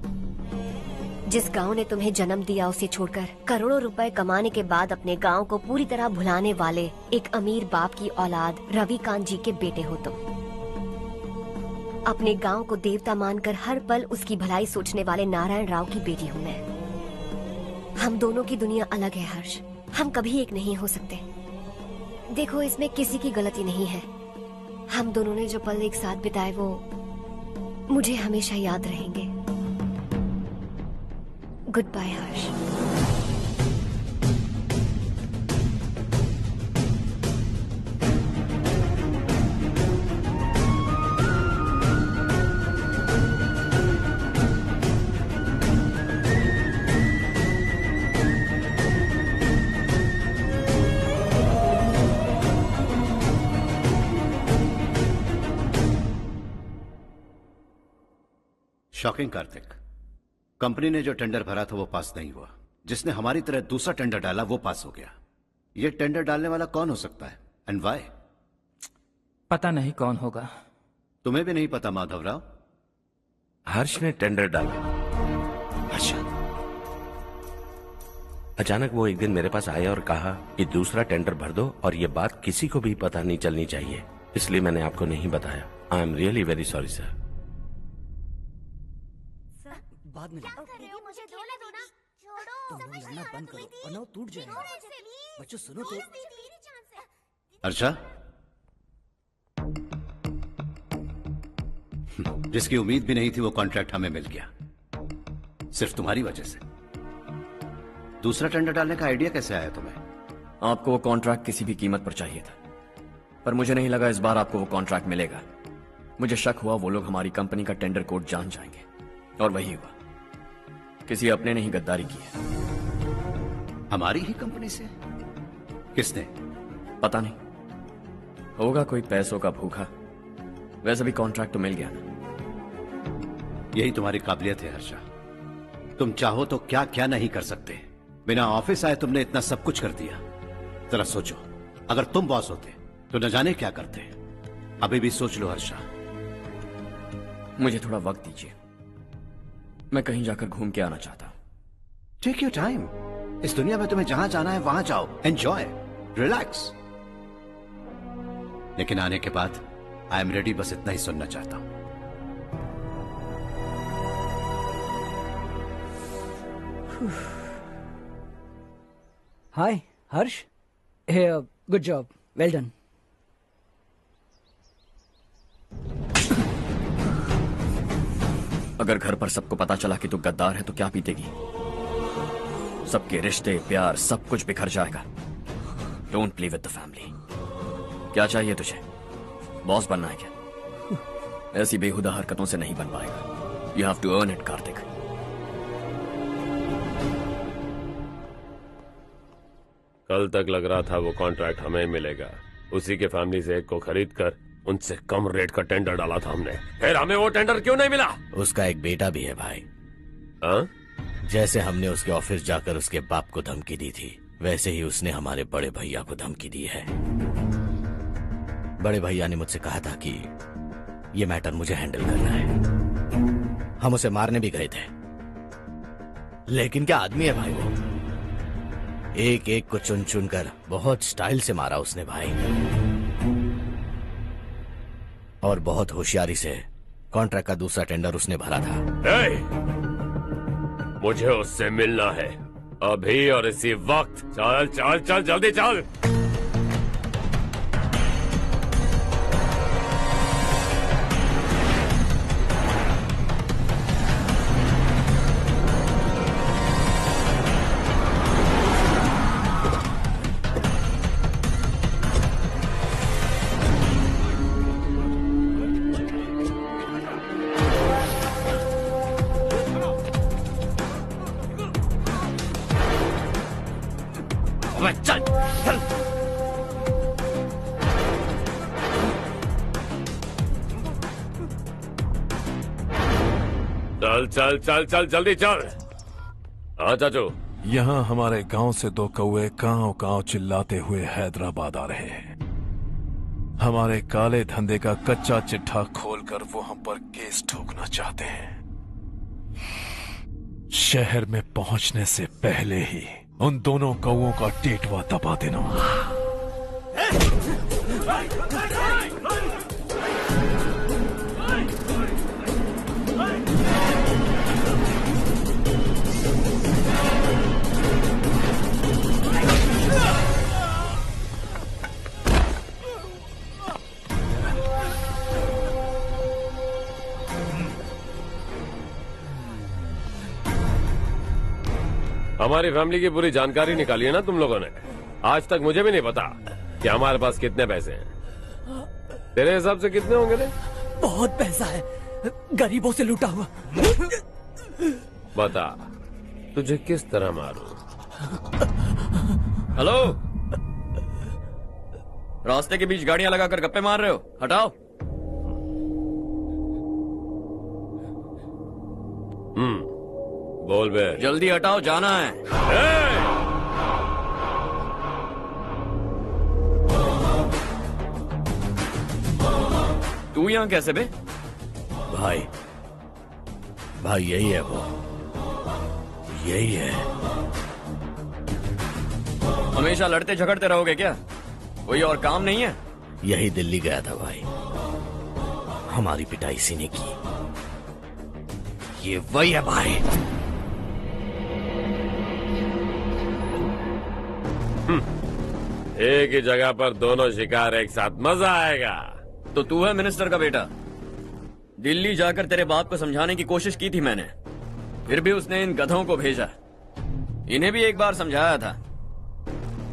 जिस गांव ने तुम्हें जन्म दिया उसे छोड़कर करोड़ों रुपए कमाने के बाद अपने गांव को पूरी तरह भुलाने वाले एक अमीर बाप की औलाद रविकांत जी के बेटे हो तुम। अपने गांव को देवता मानकर हर पल उसकी भलाई सोचने वाले नारायण राव की बेटी हूँ मैं। हम दोनों की दुनिया अलग है हर्ष, हम कभी एक नहीं हो सकते। देखो इसमें किसी की गलती नहीं है। हम दोनों ने जो पल एक साथ बिताए वो मुझे हमेशा याद रहेंगे। गुड बाय हर्ष। शॉकिंग कार्तिक, कंपनी ने जो टेंडर भरा था वो पास नहीं हुआ। जिसने हमारी तरह दूसरा टेंडर डाला वो पास हो गया। ये टेंडर डालने वाला कौन हो सकता है एंड व्हाई? पता नहीं कौन होगा। तुम्हें भी नहीं पता माधवराव? हर्ष ने टेंडर डाला। अच्छा। अचानक वो एक दिन मेरे पास आया और कहा कि दूसरा टेंडर भर दो और ये बात किसी को भी पता नहीं चलनी चाहिए, इसलिए मैंने आपको नहीं बताया। I am really very sorry sir. बाद में मुझे धोने दो ना। तुम लोग लड़ना बंद करो वरना वो टूट जाएगा। बच्चों सुनो तो। अर्षा, जिसकी उम्मीद भी नहीं थी वो कॉन्ट्रैक्ट हमें मिल गया, सिर्फ तुम्हारी वजह से। दूसरा टेंडर डालने का आइडिया कैसे आया तुम्हें? आपको वो कॉन्ट्रैक्ट किसी भी कीमत पर चाहिए था, पर मुझे नहीं लगा इस बार आपको वो कॉन्ट्रैक्ट मिलेगा। मुझे शक हुआ वो लोग हमारी कंपनी का टेंडर कोड जान जाएंगे, और वही हुआ। किसी अपने ने ही गद्दारी की है। हमारी ही कंपनी से? किसने? पता नहीं, होगा कोई पैसों का भूखा। वैसे भी कॉन्ट्रैक्ट तो मिल गया ना। यही तुम्हारी काबिलियत है हर्षा। तुम चाहो तो क्या क्या नहीं कर सकते। बिना ऑफिस आए तुमने इतना सब कुछ कर दिया। जरा सोचो, अगर तुम बॉस होते तो न जाने क्या करते। अभी भी सोच लो हर्षा। मुझे थोड़ा वक्त दीजिए, मैं कहीं जाकर घूम के आना चाहता हूं। Take your time. इस दुनिया में तुम्हें जहां जाना है वहां जाओ, एंजॉय, रिलैक्स। लेकिन आने के बाद आई एम रेडी, बस इतना ही सुनना चाहता हूं। हाय हर्ष। हे गुड जॉब, वेल डन। अगर घर पर सबको पता चला कि तू गद्दार है तो क्या पीतेगी? सबके रिश्ते प्यार सब कुछ बिखर जाएगा। Don't play with the family. क्या चाहिए तुझे? बॉस बनना है क्या? ऐसी बेहुदा हरकतों से नहीं बन पाएगा। You have to earn it Kartik. कल तक लग रहा था वो कॉन्ट्रैक्ट हमें मिलेगा। उसी के फैमिली से एक को खरीद कर उनसे कम रेट का टेंडर डाला था हमने, फिर हमें वो टेंडर क्यों नहीं मिला? उसका एक बेटा भी है भाई। हाँ? जैसे हमने उसके ऑफिस जाकर उसके बाप को धमकी दी थी, वैसे ही उसने हमारे बड़े भैया को धमकी दी है। बड़े भैया ने मुझसे कहा था कि ये मैटर मुझे हैंडल करना है। हम उसे मारने भी गए थे, लेकिन क्या आदमी है भाई वो। एक एक को चुन चुन कर बहुत स्टाइल से मारा उसने भाई, और बहुत होशियारी से कॉन्ट्रैक्ट का दूसरा टेंडर उसने भरा था। मुझे उससे मिलना है अभी और इसी वक्त। चल चल चल जल्दी चल। चल चल। चल चल चल चल जल्दी चल। हाँ चाचू। यहाँ हमारे गांव से 2 कौवे कांव कांव चिल्लाते हुए हैदराबाद आ रहे हैं। हमारे काले धंधे का कच्चा चिट्ठा खोलकर वो हम पर केस ठोकना चाहते हैं। शहर में पहुंचने से पहले ही उन दोनों कौवों का टेटवा दबा देना। हमारी फैमिली की पूरी जानकारी निकाली है ना तुम लोगों ने। आज तक मुझे भी नहीं पता कि हमारे पास कितने पैसे हैं। तेरे हिसाब से कितने होंगे रे? बहुत पैसा है, गरीबों से लूटा हुआ। बता तुझे किस तरह मारूं? हेलो, रास्ते के बीच गाड़ियां लगाकर गप्पे मार रहे हो? हटाओ। बोल बे। जल्दी हटाओ, जाना है। तू यहाँ कैसे बे? भाई भाई यही है वो, यही है। हमेशा लड़ते झगड़ते रहोगे क्या? कोई और काम नहीं है? यही दिल्ली गया था भाई, हमारी पिटाई इसी ने की। ये वही है भाई। एक ही जगह पर दोनों शिकार एक साथ, मजा आएगा। तो तू है मिनिस्टर का बेटा? दिल्ली जाकर तेरे बाप को समझाने की कोशिश की थी मैंने, फिर भी उसने इन गधों को भेजा। इन्हें भी एक बार समझाया था,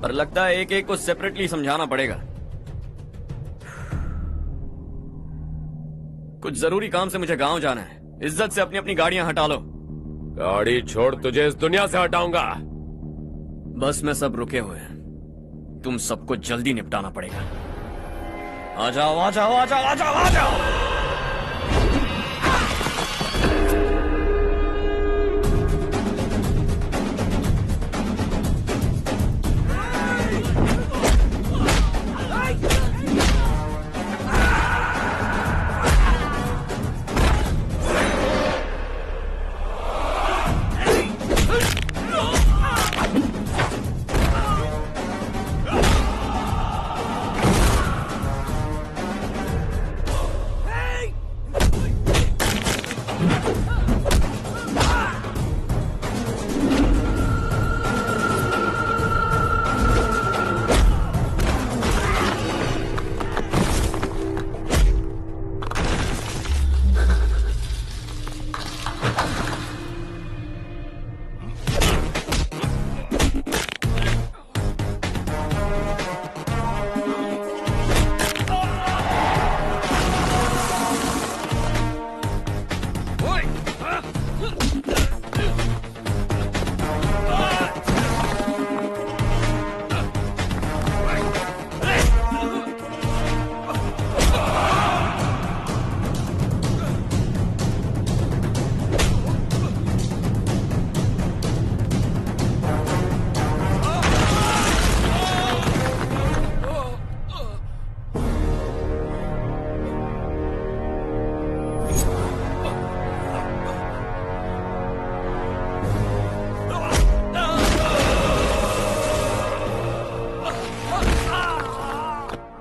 पर लगता है एक एक को सेपरेटली समझाना पड़ेगा। कुछ जरूरी काम से मुझे गांव जाना है। इज्जत से अपनी अपनी गाड़ियां हटा लो। गाड़ी छोड़, तुझे इस दुनिया से हटाऊंगा। बस में सब रुके हुए हैं, तुम सबको जल्दी निपटाना पड़ेगा। आ जाओ आ जाओ आ जाओ आ जाओ आ जाओ।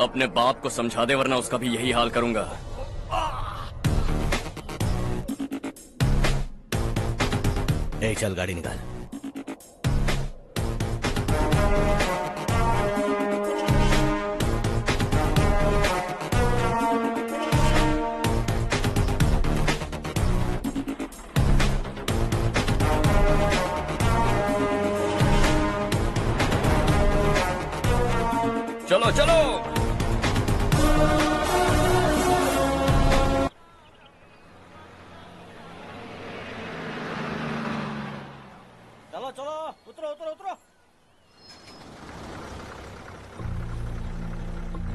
अपने बाप को समझा दे वरना उसका भी यही हाल करूंगा। चल गाड़ी निकाल। चलो चलो। चलो चलो, उतरो उतरो उतरो।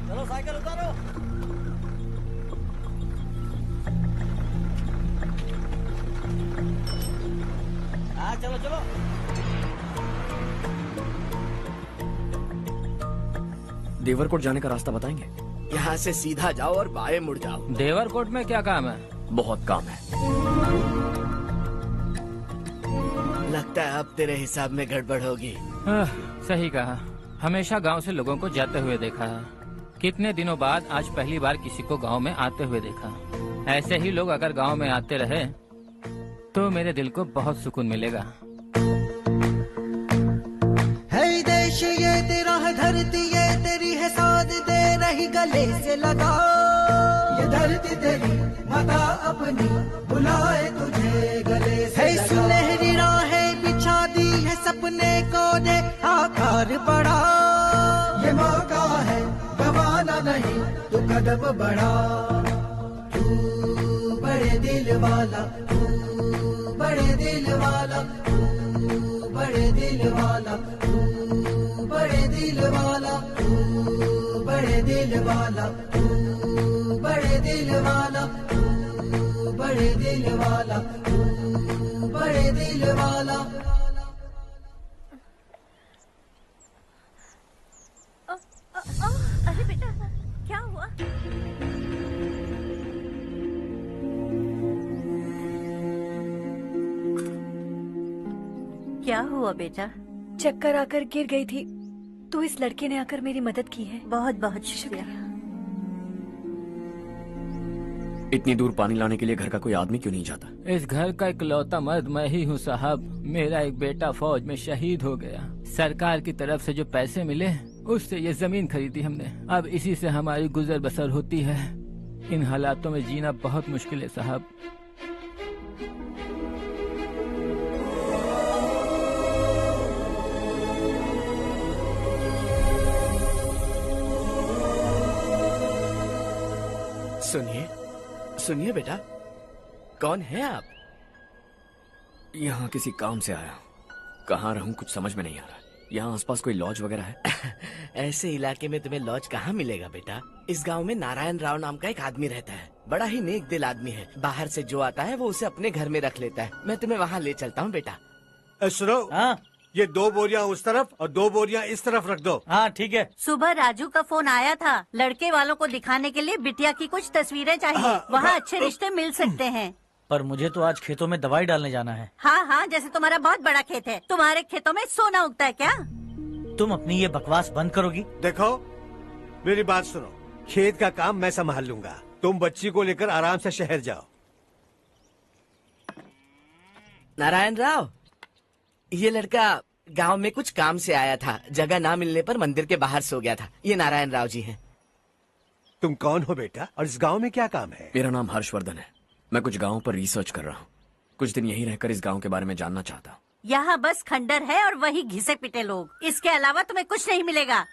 चलो साइकिल उतारो। हाँ चलो चलो। देवरकोट जाने का रास्ता बताएंगे? यहाँ से सीधा जाओ और बाएं मुड़ जाओ। देवरकोट में क्या काम है? बहुत काम है। लगता है अब तेरे हिसाब में गड़बड़ होगी। सही कहा। हमेशा गांव से लोगों को जाते हुए देखा है, कितने दिनों बाद आज पहली बार किसी को गांव में आते हुए देखा। ऐसे ही लोग अगर गांव में आते रहे तो मेरे दिल को बहुत सुकून मिलेगा। है देश ये तेरा है, धरती ये तेरी है, साथ दे रही गले से लगा। ये धरती तेरी माता अपनी बुलाए तुझे गले से लगा। सुनहरी राहें बिछा दी है, सपने को दे आकार बढ़ा। ये मौका है गवाना नहीं, तू कदम बढ़ा। तू बड़े दिल वाला, तू बड़े दिल वाला, तू बड़े दिल वाला, तू बड़े दिल वाला, तू बड़े दिल वाला, तू बड़े दिल वाला, तू बड़े दिल वाला, तू बड़े दिल वाला। अरे बेटा क्या हुआ? क्या हुआ बेटा? चक्कर आकर गिर गई थी, तो इस लड़के ने आकर मेरी मदद की है। बहुत बहुत शुक्रिया। इतनी दूर पानी लाने के लिए घर का कोई आदमी क्यों नहीं जाता? इस घर का इकलौता मर्द मैं ही हूँ साहब। मेरा एक बेटा फौज में शहीद हो गया। सरकार की तरफ से जो पैसे मिले उससे ये जमीन खरीदी हमने। अब इसी से हमारी गुजर बसर होती है। इन हालातों में जीना बहुत मुश्किल है साहब। सुनिए सुनिए बेटा, कौन है आप? यहाँ किसी काम से आया। कहाँ रहूं कुछ समझ में नहीं आ रहा। यहाँ आसपास कोई लॉज वगैरह है? ऐसे इलाके में तुम्हें लॉज कहाँ मिलेगा बेटा? इस गांव में नारायण राव नाम का एक आदमी रहता है। बड़ा ही नेक दिल आदमी है। बाहर से जो आता है वो उसे अपने घर में रख लेता है। मैं तुम्हें वहाँ ले चलता हूँ बेटा। सुनो, ये 2 बोरियां उस तरफ और 2 बोरियां इस तरफ रख दो। हाँ ठीक है। सुबह राजू का फोन आया था, लड़के वालों को दिखाने के लिए बिटिया की कुछ तस्वीरें चाहिए। वहाँ अच्छे रिश्ते मिल सकते हैं। पर मुझे तो आज खेतों में दवाई डालने जाना है। हाँ हाँ, जैसे तुम्हारा बहुत बड़ा खेत है। तुम्हारे खेतों में सोना उगता है क्या? तुम अपनी ये बकवास बंद करोगी? देखो मेरी बात सुनो, खेत का काम मैं संभाल लूंगा। तुम बच्ची को लेकर आराम से शहर जाओ। नारायण राव, ये लड़का गांव में कुछ काम से आया था। जगह ना मिलने पर मंदिर के बाहर सो गया था। ये नारायण राव जी हैं। तुम कौन हो बेटा और इस गांव में क्या काम है? मेरा नाम हर्षवर्धन है। मैं कुछ गाँव पर रिसर्च कर रहा हूँ। कुछ दिन यहीं रहकर इस गाँव के बारे में जानना चाहता हूँ। यहाँ बस खंडर है और वही घिसे पिटे लोग। इसके अलावा तुम्हें कुछ नहीं मिलेगा।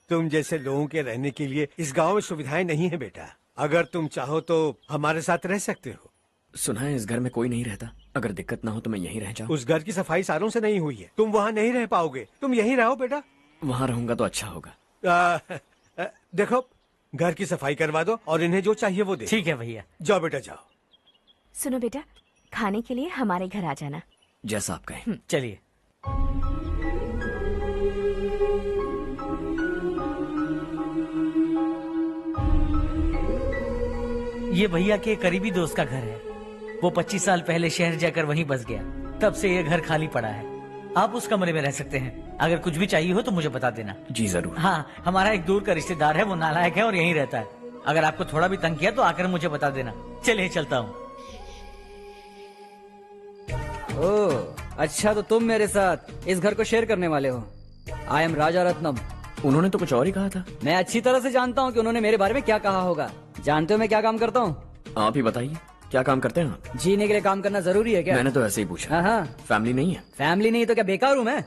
तुम जैसे लोगों के रहने के लिए इस गांव में सुविधाएं नहीं है बेटा। अगर तुम चाहो तो हमारे साथ रह सकते हो। सुना है इस घर में कोई नहीं रहता। अगर दिक्कत ना हो तो मैं यहीं रह जाऊँ। उस घर की सफाई सालों से नहीं हुई है। तुम वहाँ नहीं रह पाओगे। तुम यहीं रहो बेटा। वहाँ रहूंगा तो अच्छा होगा। देखो, घर की सफाई करवा दो और इन्हें जो चाहिए वो दे। ठीक है भैया। जाओ बेटा जाओ। सुनो बेटा, खाने के लिए हमारे घर आ जाना। जैसा आप कहें। चलिए। ये भैया के करीबी दोस्त का घर है। वो 25 साल पहले शहर जाकर वहीं बस गया। तब से ये घर खाली पड़ा है। आप उस कमरे में रह सकते हैं। अगर कुछ भी चाहिए हो तो मुझे बता देना। जी जरूर। हाँ, हमारा एक दूर का रिश्तेदार है, वो नालायक है और यहीं रहता है। अगर आपको थोड़ा भी तंग किया तो आकर मुझे बता देना। चलिए चलता हूँ। ओह अच्छा, तो तुम मेरे साथ इस घर को शेयर करने वाले हो। आई एम राजा रत्नम। उन्होंने तो कुछ और ही कहा था। मैं अच्छी तरह से जानता हूँ कि उन्होंने मेरे बारे में क्या कहा होगा। जानते हो मैं क्या काम करता हूँ? आप ही बताइए, क्या काम करते हैं आप? जीने के लिए काम करना जरूरी है क्या? मैंने तो ऐसे ही पूछा। हाँ, फैमिली नहीं है? फैमिली नहीं तो क्या बेकार हूँ मैं?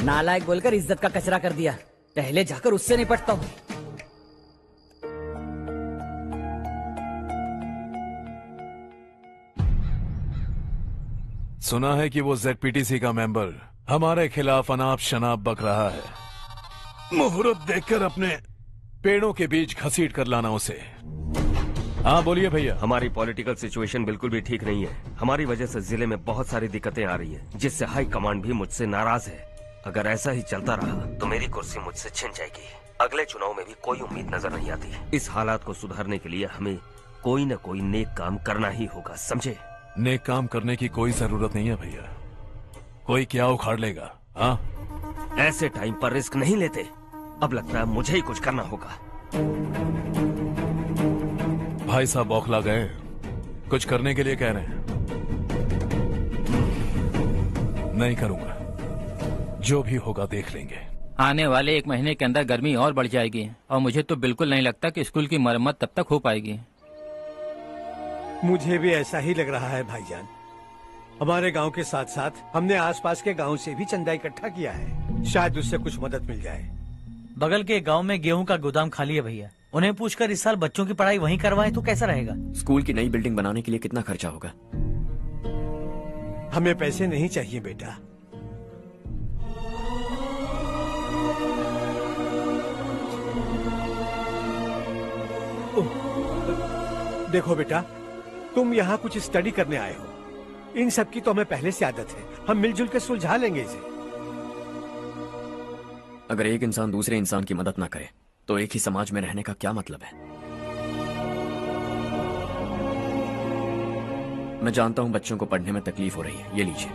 नालायक बोलकर इज्जत का कचरा कर दिया। पहले जाकर उससे निपटता हूँ। सुना है कि वो ZPTC का मेंबर हमारे खिलाफ अनाप शनाप बक रहा है। मुहूर्त देखकर अपने पेड़ों के बीच घसीट कर लाना उसे। हाँ बोलिए भैया। हमारी पॉलिटिकल सिचुएशन बिल्कुल भी ठीक नहीं है। हमारी वजह से जिले में बहुत सारी दिक्कतें आ रही है, जिससे हाई कमांड भी मुझसे नाराज है। अगर ऐसा ही चलता रहा तो मेरी कुर्सी मुझसे छिन जाएगी। अगले चुनाव में भी कोई उम्मीद नजर नहीं आती। इस हालात को सुधारने के लिए हमें कोई न कोई नेक काम करना ही होगा, समझे? नेक काम करने की कोई जरूरत नहीं है भैया। कोई क्या उखाड़ लेगा? हाँ, ऐसे टाइम पर रिस्क नहीं लेते। अब लगता है मुझे ही कुछ करना होगा। भाई साहब बौखला गए, कुछ करने के लिए कह रहे हैं। नहीं करूंगा, जो भी होगा देख लेंगे। आने वाले 1 महीने के अंदर गर्मी और बढ़ जाएगी और मुझे तो बिल्कुल नहीं लगता कि स्कूल की मरम्मत तब तक हो पाएगी। मुझे भी ऐसा ही लग रहा है भाईजान। हमारे गांव के साथ साथ हमने आसपास के गांव से भी चंदा इकट्ठा किया है, शायद उससे कुछ मदद मिल जाए। बगल के गांव में गेहूं का गोदाम खाली है भैया। उन्हें पूछकर इस साल बच्चों की पढ़ाई वहीं करवाएं तो कैसा रहेगा? स्कूल की नई बिल्डिंग बनाने के लिए कितना खर्चा होगा? हमें पैसे नहीं चाहिए बेटा। देखो बेटा, तुम यहाँ कुछ स्टडी करने आए हो। इन सब की तो हमें पहले से आदत है। हम मिलजुल के सुलझा लेंगे इसे। अगर एक इंसान दूसरे इंसान की मदद ना करे तो एक ही समाज में रहने का क्या मतलब है? मैं जानता हूं बच्चों को पढ़ने में तकलीफ हो रही है, ये लीजिए।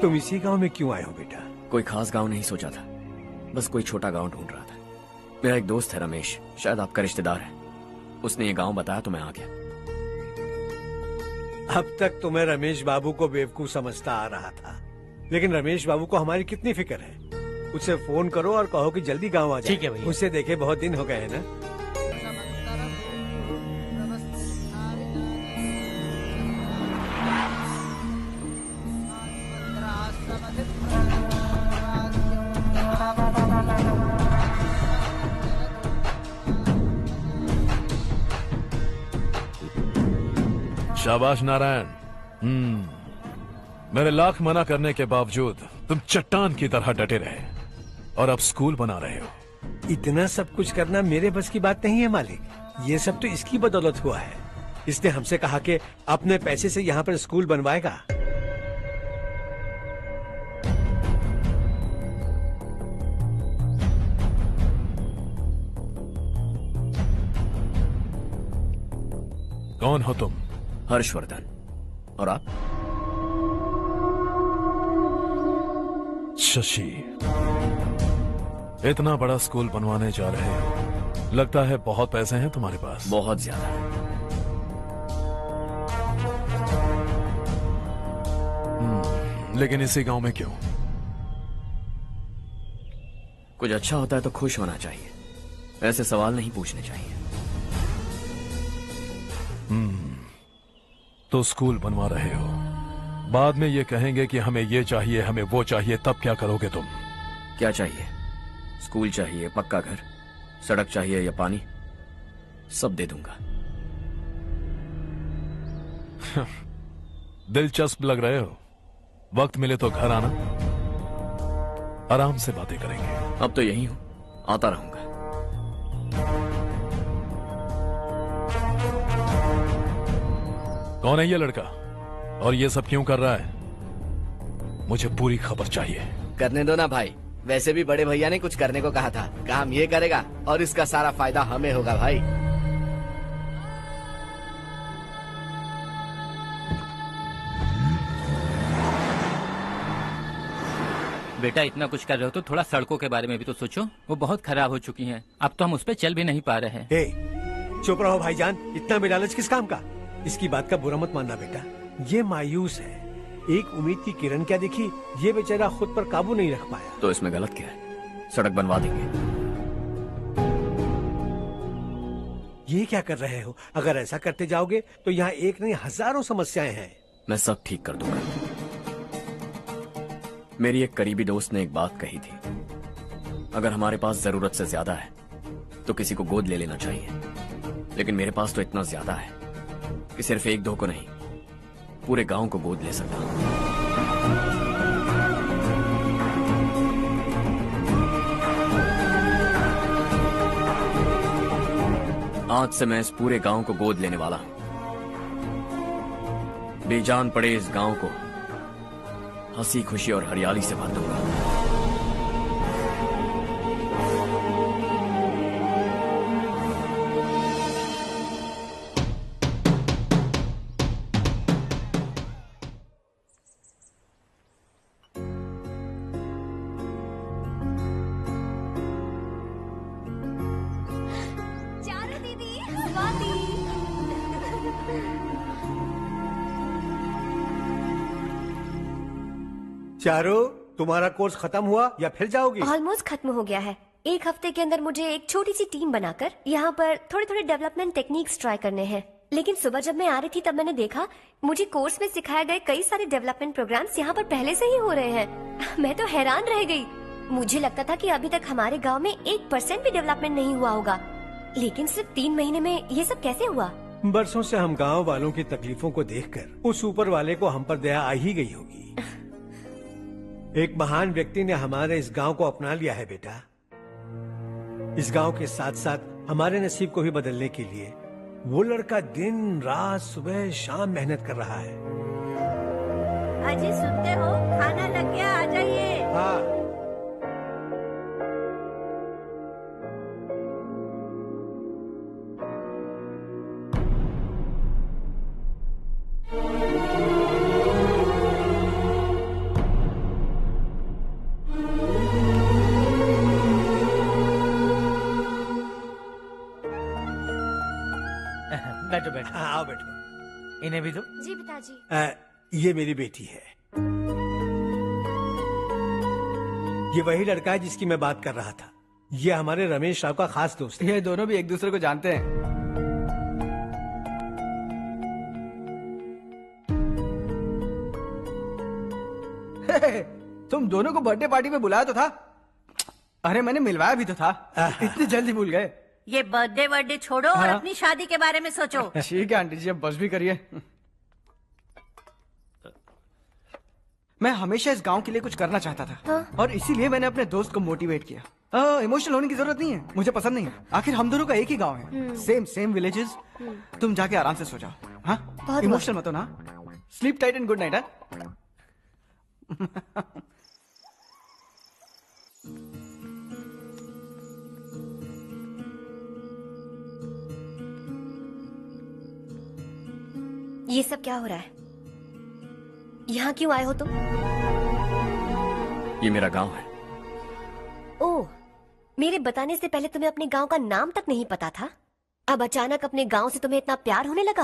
तुम इसी गांव में क्यों आए हो बेटा? कोई खास गांव नहीं सोचा था, बस कोई छोटा गांव ढूंढ रहा था। मेरा एक दोस्त है रमेश, शायद आपका रिश्तेदार है। उसने ये गांव बताया तो मैं आ गया। अब तक तो मैं रमेश बाबू को बेवकूफ समझता आ रहा था, लेकिन रमेश बाबू को हमारी कितनी फिक्र है। उसे फोन करो और कहो कि जल्दी गांव आ जाए। ठीक है भैया। उसे देखे बहुत दिन हो गए हैं ना। शाबाश नारायण। मेरे लाख मना करने के बावजूद तुम चट्टान की तरह डटे रहे और अब स्कूल बना रहे हो। इतना सब कुछ करना मेरे बस की बात नहीं है मालिक। ये सब तो इसकी बदौलत हुआ है। इसने हमसे कहा कि अपने पैसे से यहाँ पर स्कूल बनवाएगा। कौन हो तुम? हर्षवर्धन। और आप? शशि। इतना बड़ा स्कूल बनवाने जा रहे हो, लगता है बहुत पैसे हैं तुम्हारे पास। बहुत ज्यादा। लेकिन इसी गांव में क्यों? कुछ अच्छा होता है तो खुश होना चाहिए, ऐसे सवाल नहीं पूछने चाहिए। तो स्कूल बनवा रहे हो, बाद में ये कहेंगे कि हमें ये चाहिए, हमें वो चाहिए, तब क्या करोगे तुम? क्या चाहिए? स्कूल चाहिए, पक्का घर, सड़क चाहिए या पानी, सब दे दूंगा। दिलचस्प लग रहे हो। वक्त मिले तो घर आना, आराम से बातें करेंगे। अब तो यही हूं, आता रहूंगा। कौन है ये लड़का और ये सब क्यों कर रहा है? मुझे पूरी खबर चाहिए। करने दो ना भाई, वैसे भी बड़े भैया ने कुछ करने को कहा था। काम ये करेगा और इसका सारा फायदा हमें होगा भाई। बेटा इतना कुछ कर रहे हो तो थोड़ा सड़कों के बारे में भी तो सोचो, वो बहुत खराब हो चुकी हैं। अब तो हम उस पर चल भी नहीं पा रहे हैं। चुप रहो भाईजान, इतना बेलालच किस काम का? इसकी बात का बुरा मत मानना बेटा, ये मायूस है। एक उम्मीद की किरण क्या दिखी, ये बेचारा खुद पर काबू नहीं रख पाया। तो इसमें गलत क्या है? सड़क बनवा देंगे। ये क्या कर रहे हो? अगर ऐसा करते जाओगे तो यहाँ एक नहीं हजारों समस्याएं हैं। मैं सब ठीक कर दूंगा। मेरी एक करीबी दोस्त ने एक बात कही थी, अगर हमारे पास जरूरत से ज्यादा है तो किसी को गोद ले लेना चाहिए, लेकिन मेरे पास तो इतना ज्यादा है कि सिर्फ एक दो को नहीं, पूरे गांव को गोद ले सकता हूं। आज से मैं इस पूरे गांव को गोद लेने वाला हूं। बेजान पड़े इस गांव को हंसी खुशी और हरियाली से भर दूंगा। चारो, तुम्हारा कोर्स खत्म हुआ या फिर जाओगी? ऑलमोस्ट खत्म हो गया है। एक हफ्ते के अंदर मुझे एक छोटी सी टीम बनाकर यहाँ पर थोड़े थोड़े डेवलपमेंट टेक्निक्स ट्राई करने हैं। लेकिन सुबह जब मैं आ रही थी तब मैंने देखा मुझे कोर्स में सिखाए गए कई सारे डेवलपमेंट प्रोग्राम्स यहाँ पर पहले से ही हो रहे हैं। मैं तो हैरान रह गई। मुझे लगता था कि अभी तक हमारे गाँव में 1% भी डेवलपमेंट नहीं हुआ होगा, लेकिन सिर्फ 3 महीने में ये सब कैसे हुआ? बरसों से हम गांव वालों की तकलीफों को देखकर उस ऊपर वाले को हम पर दया आ ही गई होगी। एक महान व्यक्ति ने हमारे इस गांव को अपना लिया है बेटा। इस गांव के साथ साथ हमारे नसीब को भी बदलने के लिए वो लड़का दिन रात सुबह शाम मेहनत कर रहा है। अजी सुनते हो, खाना लग गया, आ जाइए। हाँ। बैठो बैठो। आओ बैठो। इन्हें भी दो। जी पिताजी। ये मेरी बेटी है। ये वही लड़का है जिसकी मैं बात कर रहा था। ये हमारे रमेश राव का खास दोस्त है। ये दोनों भी एक दूसरे को जानते हैं। तुम दोनों को बर्थडे पार्टी में बुलाया तो था। अरे मैंने मिलवाया भी तो था। इतनी जल्दी भूल गए। ये बर्थडे छोड़ो और हाँ? अपनी शादी के बारे में सोचो। ठीक है आंटी जी, अब बस भी करिए। मैं हमेशा इस गांव के लिए कुछ करना चाहता था। हाँ? और इसीलिए मैंने अपने दोस्त को मोटिवेट किया। इमोशनल होने की जरूरत नहीं है, मुझे पसंद नहीं है। आखिर हम दोनों का एक ही गांव है, सेम विलेजेस। तुम जाके आराम से सो जाओ। हाँ, इमोशनल मत हो ना। Sleep tight and good night. ये सब क्या हो रहा है? यहाँ क्यों आए हो तुम? ये मेरा गांव है। ओह, मेरे बताने से पहले तुम्हें अपने गांव का नाम तक नहीं पता था? अब अचानक अपने गांव से तुम्हें इतना प्यार होने लगा?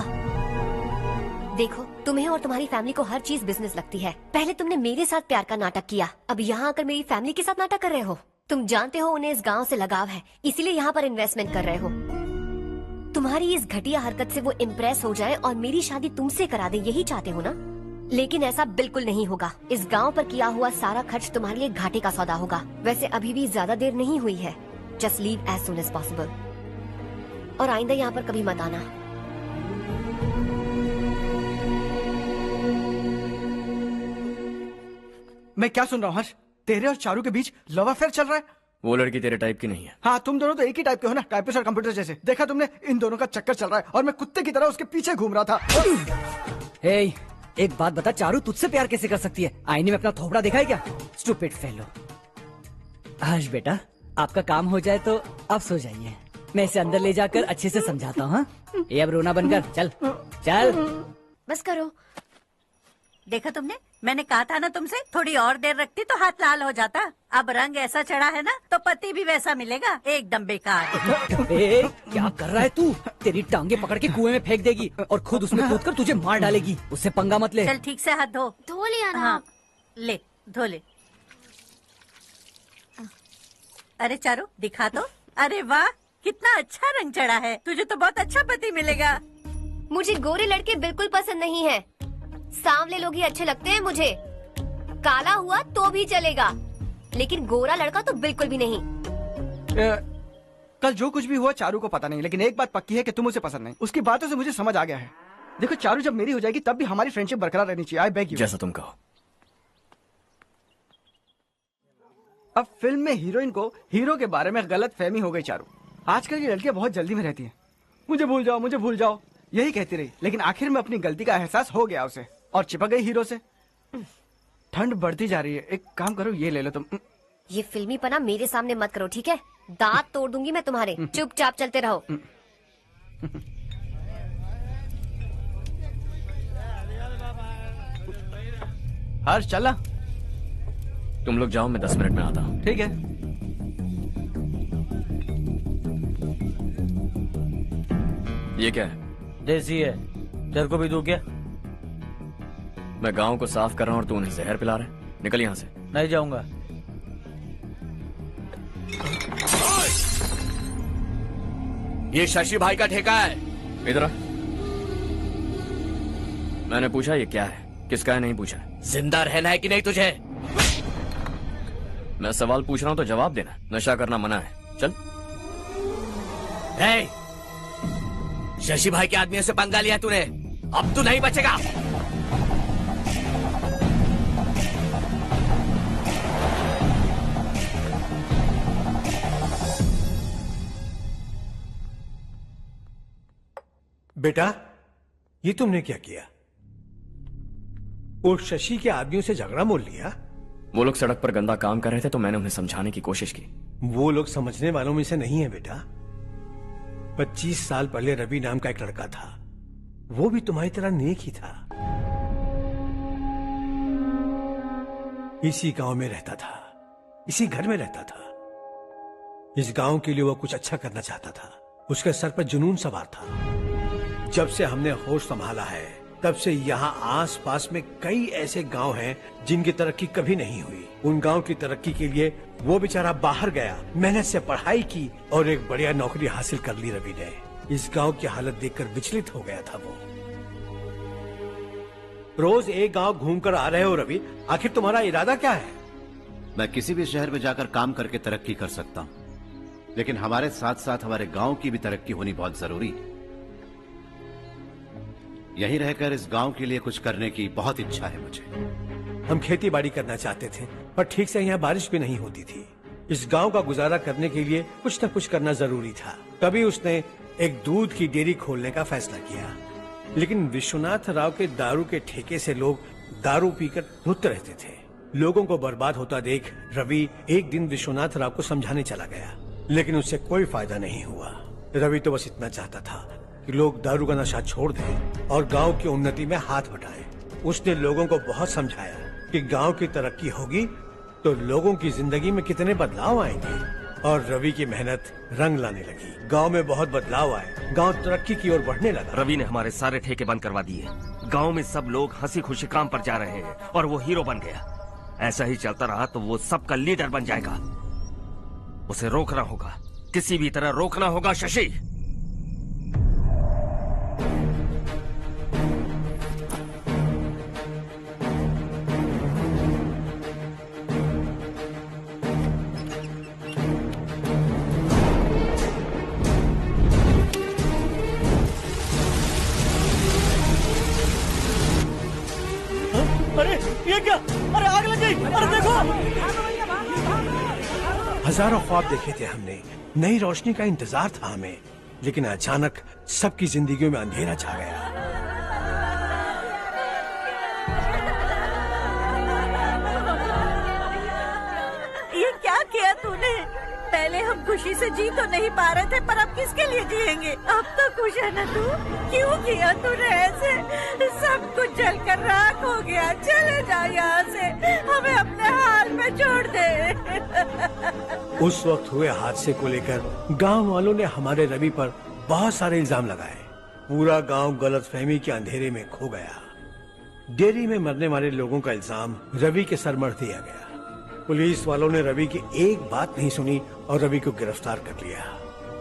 देखो, तुम्हें और तुम्हारी फैमिली को हर चीज बिजनेस लगती है। पहले तुमने मेरे साथ प्यार का नाटक किया, अब यहाँ आकर मेरी फैमिली के साथ नाटक कर रहे हो। तुम जानते हो उन्हें इस गांव से लगाव है, इसीलिए यहाँ पर इन्वेस्टमेंट कर रहे हो। तुम्हारी इस घटिया हरकत से वो इम्प्रेस हो जाए और मेरी शादी तुमसे करा दे, यही चाहते हो ना? लेकिन ऐसा बिल्कुल नहीं होगा। इस गांव पर किया हुआ सारा खर्च तुम्हारे लिए घाटे का सौदा होगा। वैसे अभी भी ज्यादा देर नहीं हुई है। Just leave as soon as possible. और आइंदा यहाँ पर कभी मत आना। मैं क्या सुन रहा हूँ हर्ष? तेरे और चारू के बीच लव अफेयर चल रहा है? वो लड़की तेरे टाइप की नहीं है। हाँ, तुम दोनों तो एक ही टाइप के हो ना, टाइपिस्ट और कंप्यूटर जैसे। देखा तुमने, इन दोनों का चक्कर चल रहा है और मैं कुत्ते की तरह उसके पीछे घूम रहा था। हे, एक बात बता, चारू तुझसे प्यार कैसे कर सकती है? आईने में अपना थोपड़ा देखा है क्या? Stupid fellow. हर्ष बेटा, आपका काम हो जाए तो आप सो जाइए। मैं इसे अंदर ले जाकर अच्छे से समझाता हूँ। ये अब रोना बनकर चल चल। बस करो। देखा तुमने, मैंने कहा था ना तुमसे, थोड़ी और देर रखती तो हाथ लाल हो जाता। अब रंग ऐसा चढ़ा है ना तो पति भी वैसा मिलेगा, एकदम बेकार। ए, क्या कर रहा है तू? तेरी टांगे पकड़ के कुएं में फेंक देगी और खुद उसमें कूदकर तुझे मार डालेगी। उससे पंगा मत ले। चल ठीक से हाथ धो। धो लिया ना। हाँ, ले धो ले। अरे चारू दिखा तो। अरे वाह, कितना अच्छा रंग चढ़ा है। तुझे तो बहुत अच्छा पति मिलेगा। मुझे गोरे लड़के बिल्कुल पसंद नहीं है, सांवले लोग ही अच्छे लगते हैं मुझे। काला हुआ तो भी चलेगा, लेकिन गोरा लड़का तो बिल्कुल भी नहीं। कल जो कुछ भी हुआ चारू को पता नहीं, लेकिन एक बात पक्की है कि तुम उसे पसंद नहीं। उसकी बातों से मुझे समझ आ गया है। देखो चारू जब मेरी हो जाएगी तब भी हमारी फ्रेंडशिप बरकरार रहनी चाहिए। I beg you. जैसा तुम कहो। अब फिल्म में हीरोइन को हीरो के बारे में गलत फहमी हो गई चारू। आजकल की लड़कियां बहुत जल्दी में रहती हैं। मुझे भूल जाओ, मुझे भूल जाओ, यही कहती रही, लेकिन आखिर में अपनी गलती का एहसास हो गया उसे और चिपक गई हीरो से। ठंड बढ़ती जा रही है, एक काम करो ये ले लो तुम। ये फिल्मी पना मेरे सामने मत करो, ठीक है? दांत तोड़ दूंगी मैं तुम्हारे। चुपचाप चलते रहो। हर्ष चला। तुम लोग जाओ, मैं 10 मिनट में आता हूँ। ठीक है। ये क्या है? देसी है, तेरे को भी दूं क्या? मैं गांव को साफ कर रहा हूँ और तू उन्हें जहर पिला रहा है। निकल यहाँ से। नहीं जाऊंगा। ये शशि भाई का ठेका है। इधर आ। मैंने पूछा ये क्या है, किसका है नहीं पूछा। जिंदा रहना है कि नहीं तुझे? मैं सवाल पूछ रहा हूँ तो जवाब देना। नशा करना मना है। चल। शशि भाई के आदमियों से पंगा लिया तूने, अब तू नहीं बचेगा। बेटा, ये तुमने क्या किया? वो शशि के आदमियों से झगड़ा मोल लिया? वो लोग सड़क पर गंदा काम कर रहे थे तो मैंने उन्हें समझाने की कोशिश की। वो लोग समझने वालों में से नहीं है बेटा। 25 साल पहले रवि नाम का एक लड़का था, वो भी तुम्हारी तरह नेक ही था। इसी गांव में रहता था, इसी घर में रहता था। इस गांव के लिए वो कुछ अच्छा करना चाहता था। उसके सर पर जुनून सवार था। जब से हमने होश संभाला है तब से यहाँ आस पास में कई ऐसे गांव हैं जिनकी तरक्की कभी नहीं हुई। उन गांव की तरक्की के लिए वो बेचारा बाहर गया, मेहनत से पढ़ाई की और एक बढ़िया नौकरी हासिल कर ली रवि ने। इस गांव की हालत देखकर विचलित हो गया था वो। रोज एक गांव घूमकर आ रहे हो रवि, आखिर तुम्हारा इरादा क्या है? मैं किसी भी शहर में जाकर काम करके तरक्की कर सकता हूँ, लेकिन हमारे साथ साथ हमारे गांव की भी तरक्की होनी बहुत जरूरी है। यहीं रहकर इस गांव के लिए कुछ करने की बहुत इच्छा है मुझे। हम खेती बाड़ी करना चाहते थे, पर ठीक से यहाँ बारिश भी नहीं होती थी। इस गांव का गुजारा करने के लिए कुछ न कुछ करना जरूरी था। तभी उसने एक दूध की डेयरी खोलने का फैसला किया। लेकिन विश्वनाथ राव के दारू के ठेके से लोग दारू पीकर धुत रहते थे। लोगों को बर्बाद होता देख रवि एक दिन विश्वनाथ राव को समझाने चला गया, लेकिन उससे कोई फायदा नहीं हुआ। रवि तो बस इतना चाहता था कि लोग दारू का नशा छोड़ दें और गांव की उन्नति में हाथ बटाएं। उसने लोगों को बहुत समझाया कि गांव की तरक्की होगी तो लोगों की जिंदगी में कितने बदलाव आएंगे, और रवि की मेहनत रंग लाने लगी। गांव में बहुत बदलाव आए, गांव तरक्की की ओर बढ़ने लगा। रवि ने हमारे सारे ठेके बंद करवा दिए। गांव में सब लोग हंसी खुशी काम पर जा रहे हैं और वो हीरो बन गया। ऐसा ही चलता रहा तो वो सबका लीडर बन जाएगा। उसे रोकना होगा, किसी भी तरह रोकना होगा शशि। अरे ये क्या? अरे आग लग गई! अरे देखो! हजारों ख्वाब देखे थे हमने, नई रोशनी का इंतजार था हमें, लेकिन अचानक सबकी जिंदगियों में अंधेरा छा गया। ये क्या किया तूने? पहले हम खुशी से जी तो नहीं पा रहे थे, पर अब किसके लिए जिएंगे? अब तो खुश है ना तू? क्यों किया तूने ऐसे? सब कुछ जलकर राख हो गया। चले जा यहाँ से, हमें अपने हाल में छोड़ दे। उस वक्त हुए हादसे को लेकर गांव वालों ने हमारे रवि पर बहुत सारे इल्जाम लगाए। पूरा गांव गलतफहमी के अंधेरे में खो गया। डेयरी में मरने वाले लोगों का इल्जाम रवि के सर मढ़ दिया गया। पुलिस वालों ने रवि की एक बात नहीं सुनी और रवि को गिरफ्तार कर लिया।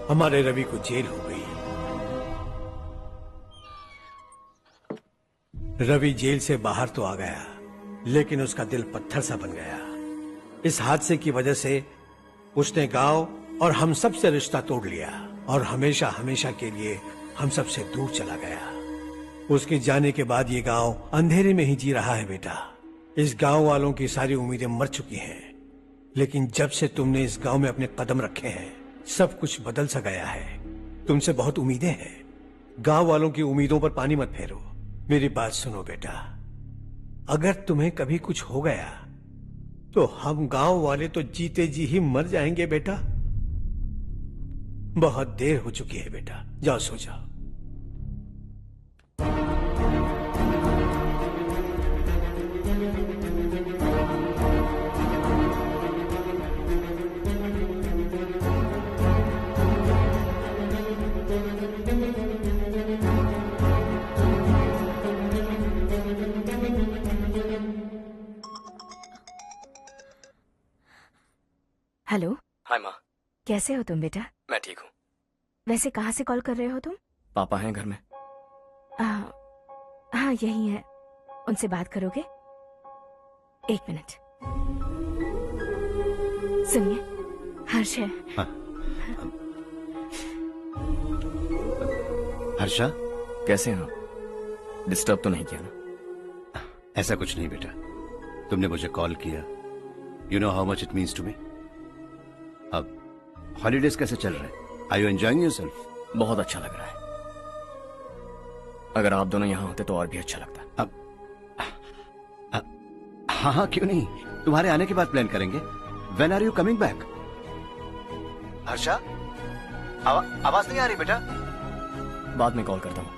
हमारे रवि को जेल हो गई। रवि जेल से बाहर तो आ गया, लेकिन उसका दिल पत्थर सा बन गया। इस हादसे की वजह से उसने गांव और हम सब से रिश्ता तोड़ लिया और हमेशा हमेशा के लिए हम सब से दूर चला गया। उसके जाने के बाद ये गांव अंधेरे में ही जी रहा है बेटा। इस गांव वालों की सारी उम्मीदें मर चुकी हैं, लेकिन जब से तुमने इस गांव में अपने कदम रखे हैं सब कुछ बदल सा गया है। तुमसे बहुत उम्मीदें हैं। गांव वालों की उम्मीदों पर पानी मत फेरो। मेरी बात सुनो बेटा, अगर तुम्हें कभी कुछ हो गया तो हम गांव वाले तो जीते जी ही मर जाएंगे बेटा। बहुत देर हो चुकी है बेटा, जाओ सो जाओ। हेलो। हाय माँ। कैसे हो तुम बेटा? मैं ठीक हूँ। वैसे कहाँ से कॉल कर रहे हो तुम? पापा हैं घर में। हाँ यही है। उनसे बात करोगे? एक मिनट। सुनिए, हर्ष है। हर्षा, कैसे हैं आप? डिस्टर्ब तो नहीं किया ना? ऐसा कुछ नहीं बेटा, तुमने मुझे कॉल किया। You know how much it means to me. अब हॉलीडेज कैसे चल रहे हैं? Are you enjoying yourself? बहुत अच्छा लग रहा है। अगर आप दोनों यहाँ होते तो और भी अच्छा लगता। अब हाँ हाँ क्यों नहीं, तुम्हारे आने के बाद प्लान करेंगे। When are you coming back? Harsha, आवाज नहीं आ रही बेटा। बाद में कॉल करता हूँ।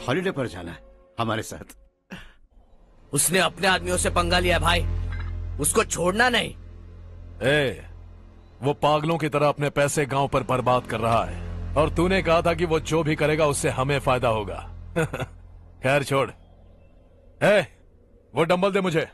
हॉलीडे पर जाना है हमारे साथ। उसने अपने आदमियों से पंगा लिया भाई, उसको छोड़ना नहीं। वो पागलों की तरह अपने पैसे गांव पर बर्बाद कर रहा है और तूने कहा था कि वो जो भी करेगा उससे हमें फायदा होगा। खैर छोड़। वो डंबल दे मुझे।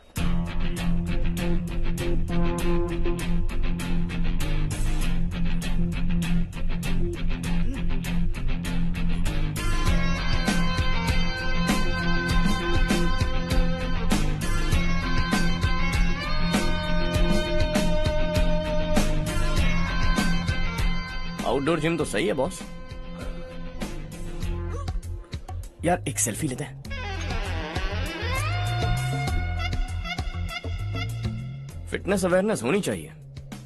आउटडोर जिम तो सही है बॉस। यार एक सेल्फी लेते हैं। फिटनेस अवेयरनेस होनी चाहिए।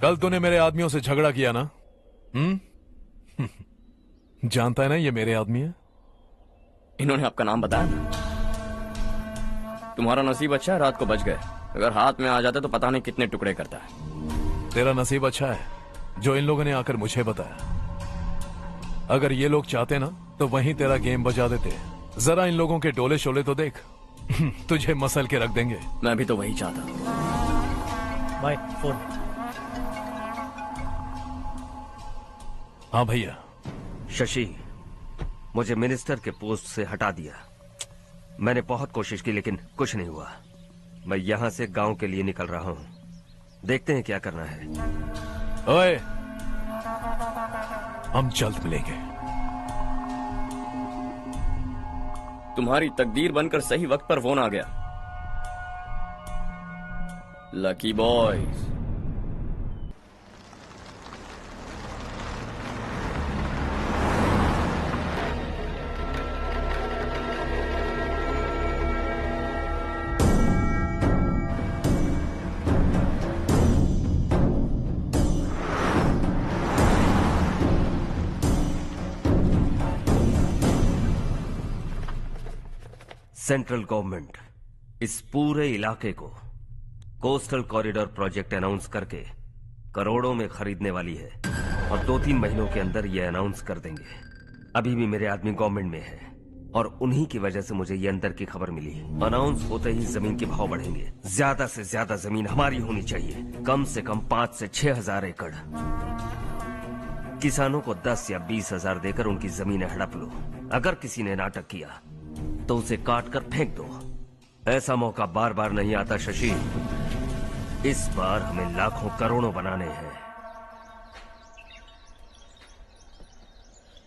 कल तूने मेरे आदमियों से झगड़ा किया ना? जानता है ना ये मेरे आदमी है। इन्होंने आपका नाम बताया ना? तुम्हारा नसीब अच्छा है, रात को बच गए। अगर हाथ में आ जाते तो पता नहीं कितने टुकड़े करता है। तेरा नसीब अच्छा है जो इन लोगों ने आकर मुझे बताया। अगर ये लोग चाहते ना तो वहीं तेरा गेम बजा देते। जरा इन लोगों के डोले शोले तो देख। तुझे मसल के रख देंगे। मैं भी तो वही चाहता। By phone. हाँ भैया। शशि, मुझे मिनिस्टर के पोस्ट से हटा दिया। मैंने बहुत कोशिश की लेकिन कुछ नहीं हुआ। मैं यहां से गांव के लिए निकल रहा हूं। देखते हैं क्या करना है। ओए, हम जल्द मिलेंगे। तुम्हारी तकदीर बनकर सही वक्त पर फोन आ गया। Lucky boys. सेंट्रल गवर्नमेंट इस पूरे इलाके को कोस्टल कॉरिडोर प्रोजेक्ट अनाउंस करके करोड़ों में खरीदने वाली है और 2-3 महीनों के अंदर ये अनाउंस कर देंगे। अभी भी मेरे आदमी गवर्नमेंट में है और उन्हीं की वजह से मुझे ये अंदर की खबर मिली। अनाउंस होते ही जमीन के भाव बढ़ेंगे। ज्यादा से ज्यादा जमीन हमारी होनी चाहिए, कम से कम 5 से 6 हजार एकड़। किसानों को 10 या 20 हजार देकर उनकी जमीनें हड़प लो। अगर किसी ने नाटक किया तो उसे काट कर फेंक दो। ऐसा मौका बार बार नहीं आता शशि। इस बार हमें लाखों करोड़ों बनाने हैं।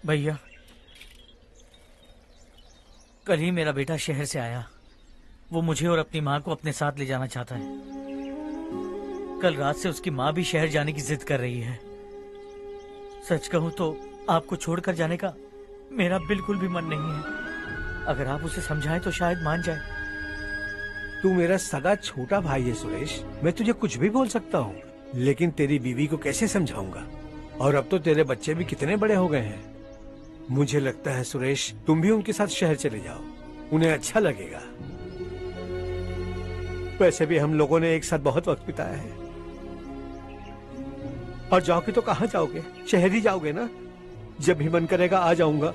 भैया, कल ही मेरा बेटा शहर से आया। वो मुझे और अपनी माँ को अपने साथ ले जाना चाहता है। कल रात से उसकी माँ भी शहर जाने की जिद कर रही है। सच कहूँ तो आपको छोड़कर जाने का मेरा बिल्कुल भी मन नहीं है। अगर आप उसे समझाएं तो शायद मान जाए। तू मेरा सगा छोटा भाई है सुरेश, मैं तुझे कुछ भी बोल सकता हूँ, लेकिन तेरी बीवी को कैसे समझाऊंगा? और अब तो तेरे बच्चे भी कितने बड़े हो गए हैं। मुझे लगता है सुरेश, तुम भी उनके साथ शहर चले जाओ, उन्हें अच्छा लगेगा। वैसे भी हम लोगों ने एक साथ बहुत वक्त बिताया है। और जाओगे तो कहाँ जाओगे? शहर ही जाओगे ना? जब भी मन करेगा आ जाऊंगा।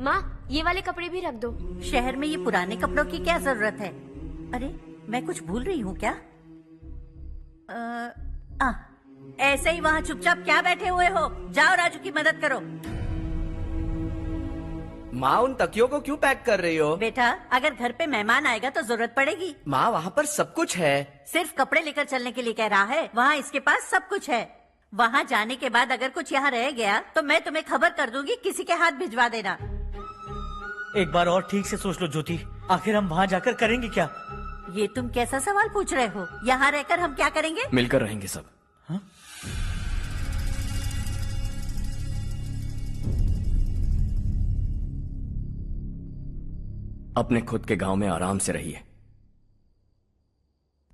माँ, ये वाले कपड़े भी रख दो। शहर में ये पुराने कपड़ों की क्या जरूरत है? अरे मैं कुछ भूल रही हूँ क्या? ऐसे ही वहाँ चुपचाप क्या बैठे हुए हो? जाओ राजू की मदद करो। माँ, उन तकियों को क्यों पैक कर रही हो? बेटा, अगर घर पे मेहमान आएगा तो जरूरत पड़ेगी। माँ, वहाँ पर सब कुछ है। सिर्फ कपड़े लेकर चलने के लिए कह रहा है? वहाँ इसके पास सब कुछ है। वहाँ जाने के बाद अगर कुछ यहाँ रह गया तो मैं तुम्हें खबर कर दूंगी, किसी के हाथ भिजवा देना। एक बार और ठीक से सोच लो ज्योति, आखिर हम वहाँ जाकर करेंगे क्या? ये तुम कैसा सवाल पूछ रहे हो? यहाँ रहकर हम क्या करेंगे? मिलकर रहेंगे सब। हाँ? अपने खुद के गांव में आराम से रहिए।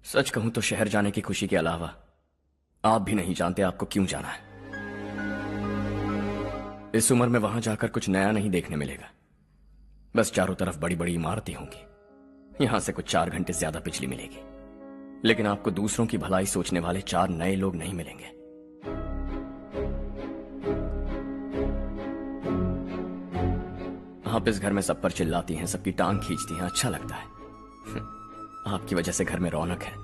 सच कहूं तो शहर जाने की खुशी के अलावा आप भी नहीं जानते आपको क्यों जाना है। इस उम्र में वहां जाकर कुछ नया नहीं देखने मिलेगा। बस चारों तरफ बड़ी बड़ी इमारतें होंगी। यहां से कुछ 4 घंटे ज्यादा बिजली मिलेगी, लेकिन आपको दूसरों की भलाई सोचने वाले 4 नए लोग नहीं मिलेंगे। आप इस घर में सब पर चिल्लाती हैं, सबकी टांग खींचती हैं, अच्छा लगता है। आपकी वजह से घर में रौनक है,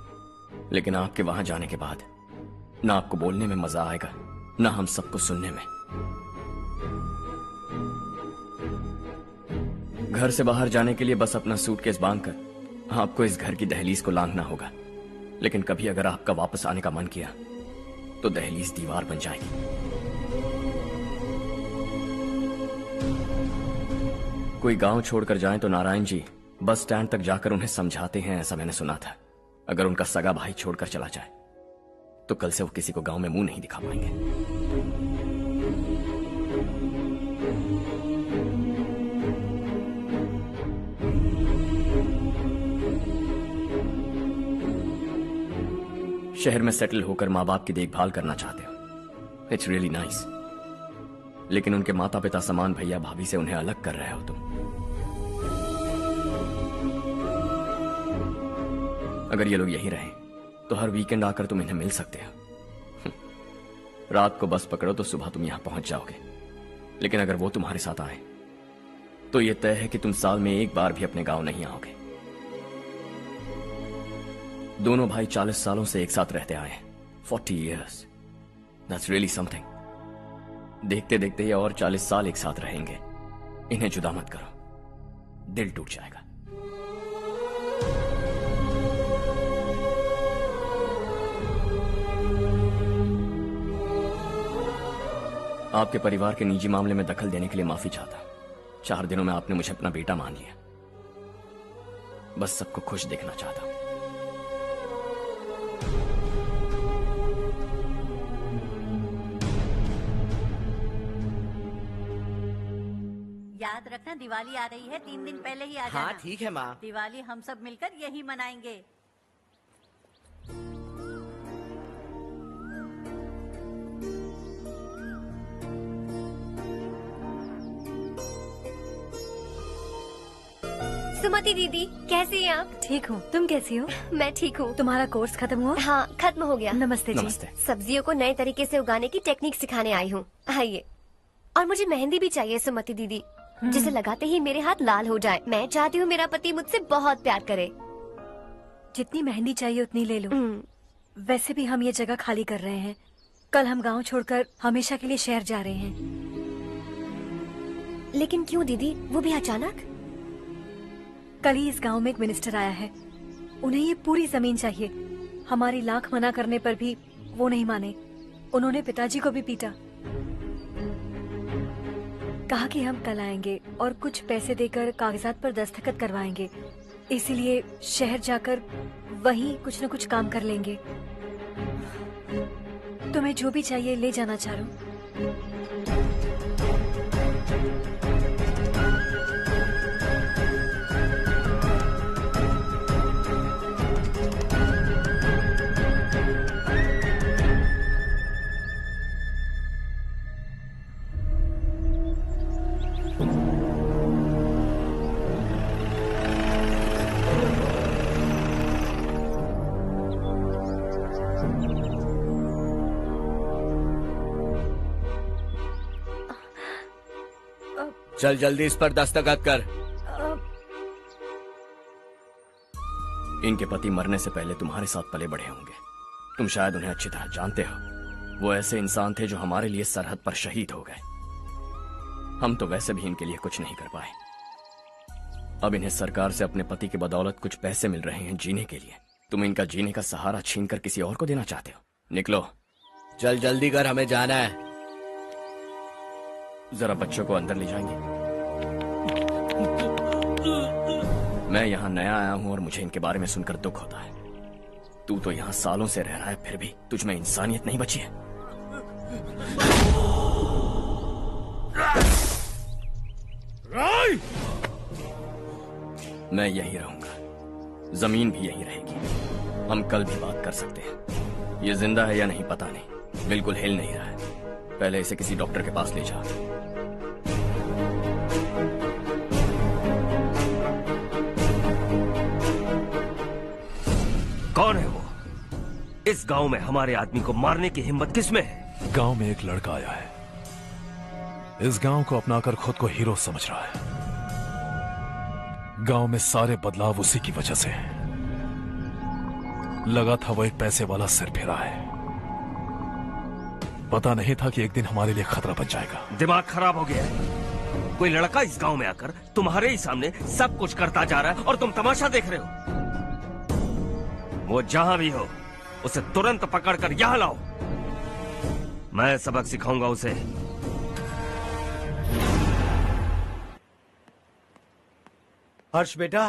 लेकिन आपके वहां जाने के बाद ना आपको बोलने में मजा आएगा, ना हम सबको सुनने में। घर से बाहर जाने के लिए बस अपना सूटकेस बांधकर आपको इस घर की दहलीज को लांघना होगा, लेकिन कभी अगर आपका वापस आने का मन किया तो दहलीज दीवार बन जाएगी। कोई गांव छोड़कर जाएं तो नारायण जी बस स्टैंड तक जाकर उन्हें समझाते हैं, ऐसा मैंने सुना था। अगर उनका सगा भाई छोड़कर चला जाए तो कल से वो किसी को गांव में मुंह नहीं दिखा पाएंगे। शहर में सेटल होकर माँ बाप की देखभाल करना चाहते हो, इट्स रियली नाइस, लेकिन उनके माता पिता समान भैया भाभी से उन्हें अलग कर रहे हो तुम। अगर ये लोग यहीं रहें तो हर वीकेंड आकर तुम इन्हें मिल सकते हो। रात को बस पकड़ो तो सुबह तुम यहां पहुंच जाओगे, लेकिन अगर वो तुम्हारे साथ आए तो ये तय है कि तुम साल में एक बार भी अपने गांव नहीं आओगे। दोनों भाई 40 सालों से एक साथ रहते आए, 40 years, that's really something। देखते देखते ये और 40 साल एक साथ रहेंगे। इन्हें जुदा मत करो, दिल टूट जाएगा। आपके परिवार के निजी मामले में दखल देने के लिए माफी चाहता हूं। 4 दिनों में आपने मुझे अपना बेटा मान लिया। बस सबको खुश देखना चाहता हूं। याद रखना, दिवाली आ रही है, 3 दिन पहले ही आ जाना। हाँ ठीक है माँ। दिवाली हम सब मिलकर यही मनाएंगे। सुमति दीदी, कैसे हैं आप? ठीक हूँ, तुम कैसी हो? मैं ठीक हूँ। तुम्हारा कोर्स खत्म हुआ? हाँ, खत्म हो गया। नमस्ते जी। नमस्ते। सब्जियों को नए तरीके से उगाने की टेक्निक सिखाने आई हूँ। आइए। और मुझे मेहंदी भी चाहिए सुमति दीदी, जिसे लगाते ही मेरे हाथ लाल हो जाए। मैं चाहती हूँ मेरा पति मुझसे बहुत प्यार करे। जितनी मेहंदी चाहिए उतनी ले लो। वैसे भी हम ये जगह खाली कर रहे हैं। कल हम गांव छोड़कर हमेशा के लिए शहर जा रहे हैं। लेकिन क्यों दीदी, वो भी अचानक? कल ही इस गांव में एक मिनिस्टर आया है। उन्हें ये पूरी जमीन चाहिए। हमारी लाख मना करने पर भी वो नहीं माने। उन्होंने पिताजी को भी पीटा। कहा कि हम कल आएंगे और कुछ पैसे देकर कागजात पर दस्तखत करवाएंगे। इसीलिए शहर जाकर वहीं कुछ न कुछ काम कर लेंगे। तुम्हें जो भी चाहिए ले जाना चारू। चल जल्दी इस पर दस्तखत कर। इनके पति मरने से पहले तुम्हारे साथ पले बढ़े होंगे। तुम शायद उन्हें अच्छी तरह जानते हो। वो ऐसे इंसान थे जो हमारे लिए सरहद पर शहीद हो गए। हम तो वैसे भी इनके लिए कुछ नहीं कर पाए। अब इन्हें सरकार से अपने पति की बदौलत कुछ पैसे मिल रहे हैं जीने के लिए। तुम इनका जीने का सहारा छीनकर किसी और को देना चाहते हो। निकलो। चल जल्दी कर, हमें जाना है। जरा बच्चों को अंदर ले जाएंगे। मैं यहाँ नया आया हूँ और मुझे इनके बारे में सुनकर दुख होता है। तू तो यहाँ सालों से रह रहा है, फिर भी तुझ में इंसानियत नहीं बची है। मैं यही रहूंगा, जमीन भी यही रहेगी। हम कल भी बात कर सकते हैं। ये जिंदा है या नहीं पता नहीं, बिल्कुल हिल नहीं रहा है। पहले इसे किसी डॉक्टर के पास ले जा। कौन है वो? इस गांव में हमारे आदमी को मारने की हिम्मत किसमें है? गांव में एक लड़का आया है। इस गांव को अपनाकर खुद को हीरो समझ रहा है। गांव में सारे बदलाव उसी की वजह से हैं। लगा था वो एक पैसे वाला सिरफिरा है। पता नहीं था कि एक दिन हमारे लिए खतरा बन जाएगा। दिमाग खराब हो गया है। कोई लड़का इस गांव में आकर तुम्हारे ही सामने सब कुछ करता जा रहा है और तुम तमाशा देख रहे हो। वो जहां भी हो उसे तुरंत पकड़कर यहां लाओ। मैं सबक सिखाऊंगा उसे। हर्ष बेटा,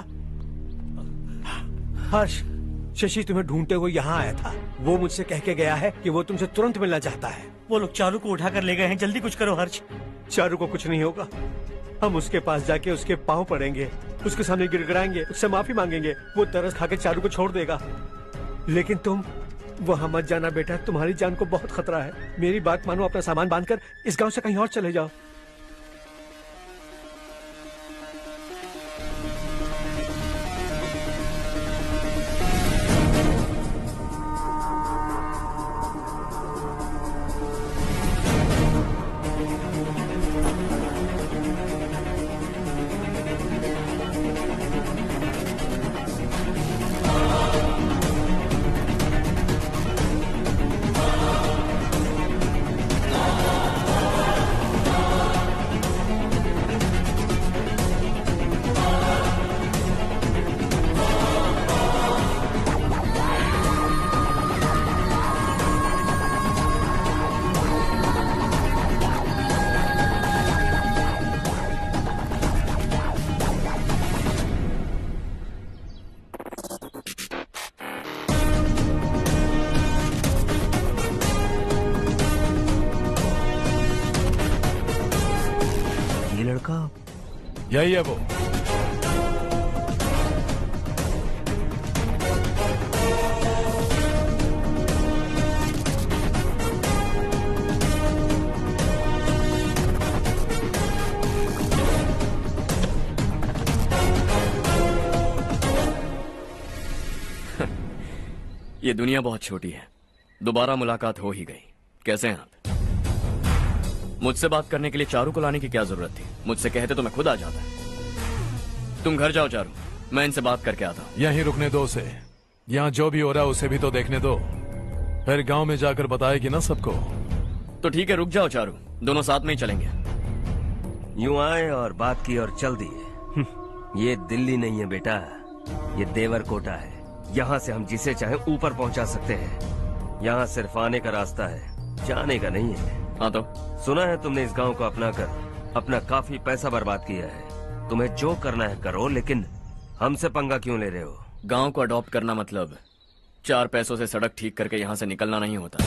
हर्ष, शशि तुम्हें ढूंढते हुए यहाँ आया था। वो मुझसे कह के गया है कि वो तुमसे तुरंत मिलना चाहता है। वो लोग चारू को उठाकर ले गए हैं। जल्दी कुछ करो हर्ष। चारू को कुछ नहीं होगा। हम उसके पास जाके उसके पांव पड़ेंगे, उसके सामने गिड़गिड़ाएंगे, उससे माफी मांगेंगे। वो तरस खाके चारू को छोड़ देगा। लेकिन तुम वहां मत जाना बेटा, तुम्हारी जान को बहुत खतरा है। मेरी बात मानो, अपना सामान बांधकर इस गांव से कहीं और चले जाओ। यही है वो। ये दुनिया बहुत छोटी है, दोबारा मुलाकात हो ही गई। कैसे हैं आप? मुझसे बात करने के लिए चारू को लाने की क्या जरूरत थी? मुझसे कहते तो मैं खुद आ जाता। तुम घर जाओ चारू, मैं इनसे बात करके आता हूँ। यहीं रुकने दो उसे। यहाँ जो भी हो रहा है उसे भी तो देखने दो, फिर गांव में जाकर बताएगी ना सबको। तो ठीक है, रुक जाओ चारू, दोनों साथ में ही चलेंगे। यूं आए और बात की और चल दिए। ये दिल्ली नहीं है बेटा, ये देवरकोटा है। यहाँ से हम जिसे चाहे ऊपर पहुँचा सकते हैं। यहाँ सिर्फ आने का रास्ता है, जाने का नहीं है। हाँ तो सुना है तुमने इस गांव को अपना कर अपना काफी पैसा बर्बाद किया है। तुम्हें जो करना है करो, लेकिन हमसे पंगा क्यों ले रहे हो? गांव को अडॉप्ट करना मतलब 4 पैसों से सड़क ठीक करके यहाँ से निकलना नहीं होता।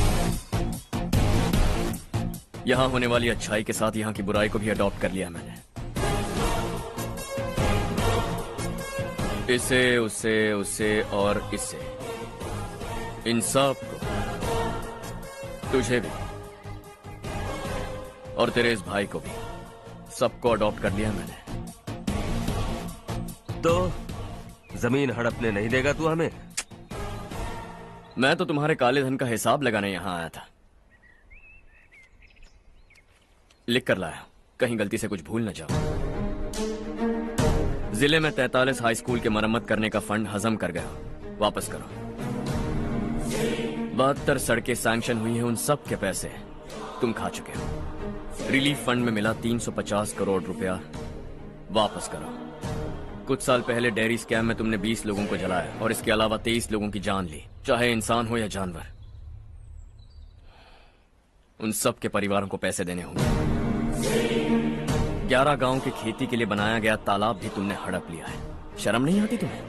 यहाँ होने वाली अच्छाई के साथ यहाँ की बुराई को भी अडॉप्ट कर लिया मैंने। इसे, उससे, उससे और इससे, इन सब को, तुझे भी और तेरे इस भाई को भी, सबको अडॉप्ट कर लिया मैंने। तो जमीन हड़पने नहीं देगा तू हमें? मैं तो तुम्हारे काले धन का हिसाब लगाने यहां आया था। लिख कर लाया, कहीं गलती से कुछ भूल न जाओ। जिले में 43 हाई स्कूल के मरम्मत करने का फंड हजम कर गया, वापस करो। 72 सड़कें सैंक्शन हुई हैं, उन सब के पैसे तुम खा चुके हो। रिलीफ फंड में मिला 350 करोड़ रुपया, वापस करो। कुछ साल पहले डेयरी स्कैम में तुमने 20 लोगों को जलाया और इसके अलावा 23 लोगों की जान ली, चाहे इंसान हो या जानवर। उन सब के परिवारों को पैसे देने होंगे। 11 गांव के खेती के लिए बनाया गया तालाब भी तुमने हड़प लिया है। शर्म नहीं आती तुम्हें?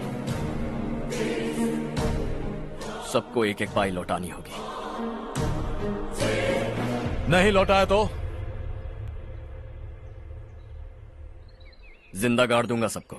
सबको एक एक पाई लौटानी होगी। नहीं लौटाया तो जिंदा गाड़ दूंगा सबको।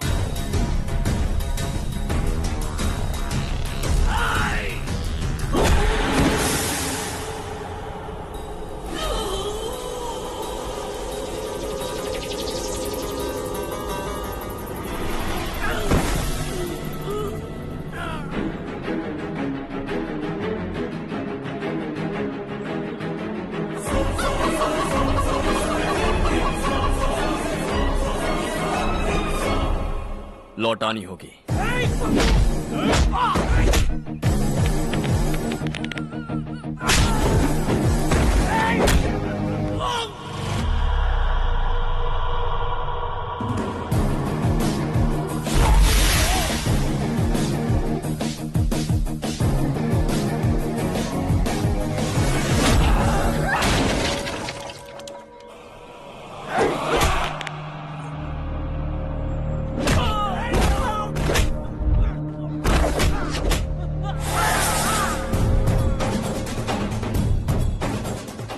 लौटानी होगी।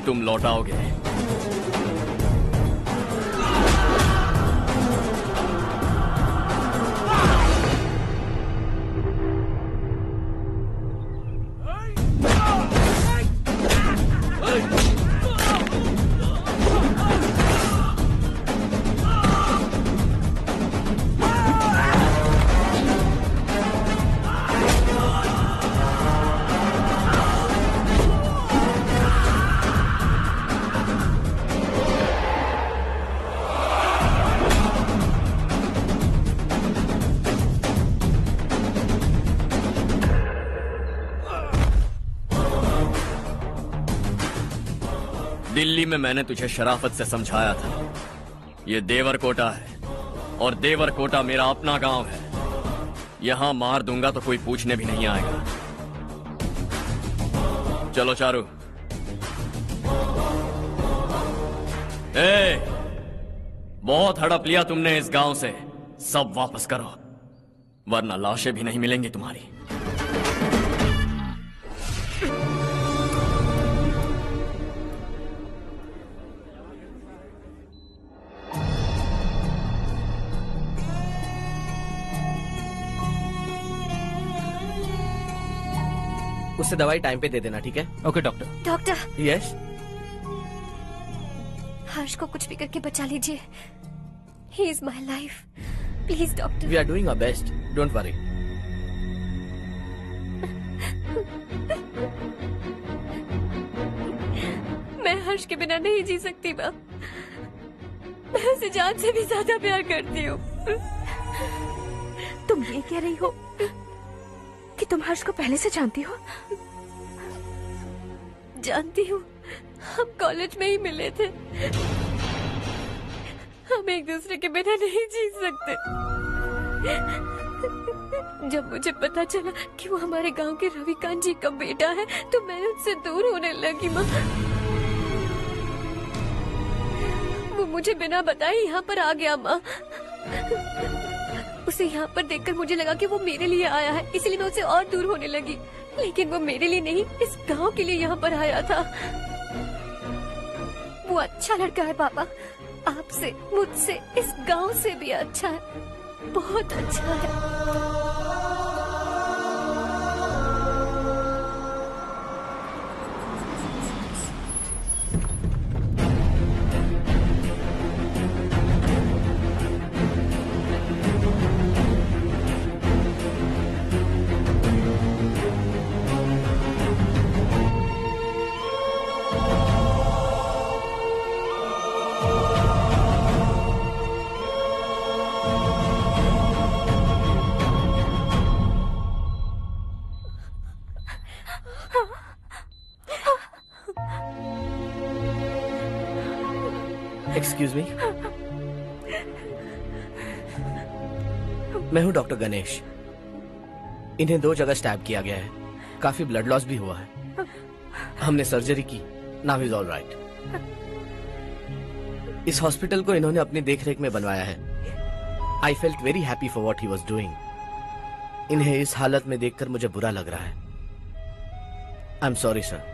तुम लौटाओगे। दिल्ली में मैंने तुझे शराफत से समझाया था, ये देवरकोटा है और देवरकोटा मेरा अपना गांव है। यहां मार दूंगा तो कोई पूछने भी नहीं आएगा। चलो चारू। बहुत हड़प लिया तुमने इस गांव से, सब वापस करो वरना लाशें भी नहीं मिलेंगी तुम्हारी। उससे दवाई टाइम पे दे देना, ठीक है? Okay doctor. Doctor. Yes. Harsh को कुछ भी करके बचा लीजिए। He is my life, please doctor. We are doing our best, don't worry. Harsh के बिना नहीं जी सकती माँ। मैं उसे जान से भी ज्यादा प्यार करती हूँ। तुम ये कह रही हो कि तुम हर्ष को पहले से जानती हो? जानती हूँ, हम कॉलेज में ही मिले थे। हम एक दूसरे के बिना नहीं जी सकते। जब मुझे पता चला कि वो हमारे गांव के रविकांत जी का बेटा है तो मैं उससे दूर होने लगी माँ। वो मुझे बिना बताए यहाँ पर आ गया माँ। उसे यहाँ पर देखकर मुझे लगा कि वो मेरे लिए आया है, इसलिए मैं उससे और दूर होने लगी। लेकिन वो मेरे लिए नहीं, इस गांव के लिए यहाँ पर आया था। वो अच्छा लड़का है पापा, आपसे, मुझसे, इस गांव से भी अच्छा है, बहुत अच्छा है। एक्सक्यूज मी, मैं हूं डॉक्टर गणेश। इन्हें 2 जगह स्टैब किया गया है, काफी ब्लड लॉस भी हुआ है। हमने सर्जरी की, नाउ इज ऑल राइट। इस हॉस्पिटल को इन्होंने अपनी देखरेख में बनवाया है। I felt very happy for what he was doing. इन्हें इस हालत में देखकर मुझे बुरा लग रहा है। I am sorry sir.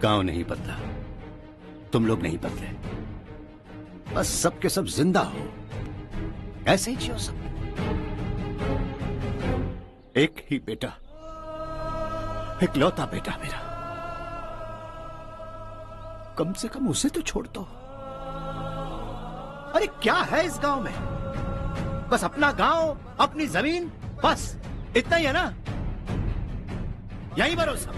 गांव नहीं बदला, तुम लोग नहीं बदले, बस सबके सब जिंदा हो, ऐसे ही जियो सब। एक ही बेटा, इकलौता बेटा मेरा, कम से कम उसे तो छोड़ दो। अरे क्या है इस गांव में? बस अपना गांव, अपनी जमीन, बस इतना ही है ना? यही भरोसा,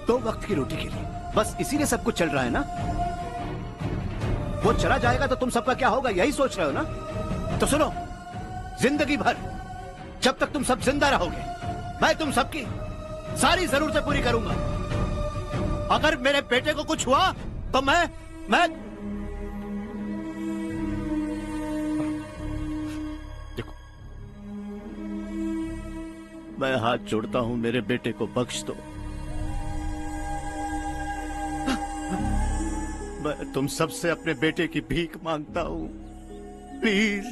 2 वक्त की रोटी के लिए, बस इसीलिए सब कुछ चल रहा है ना? वो चला जाएगा तो तुम सबका क्या होगा, यही सोच रहे हो ना? तो सुनो, जिंदगी भर जब तक तुम सब जिंदा रहोगे, मैं तुम सबकी सारी जरूरतें पूरी करूंगा। अगर मेरे बेटे को कुछ हुआ तो मैं देखो, मैं हाथ जोड़ता हूं, मेरे बेटे को बख्श दो। मैं तुम सबसे अपने बेटे की भीख मांगता हूं, प्लीज।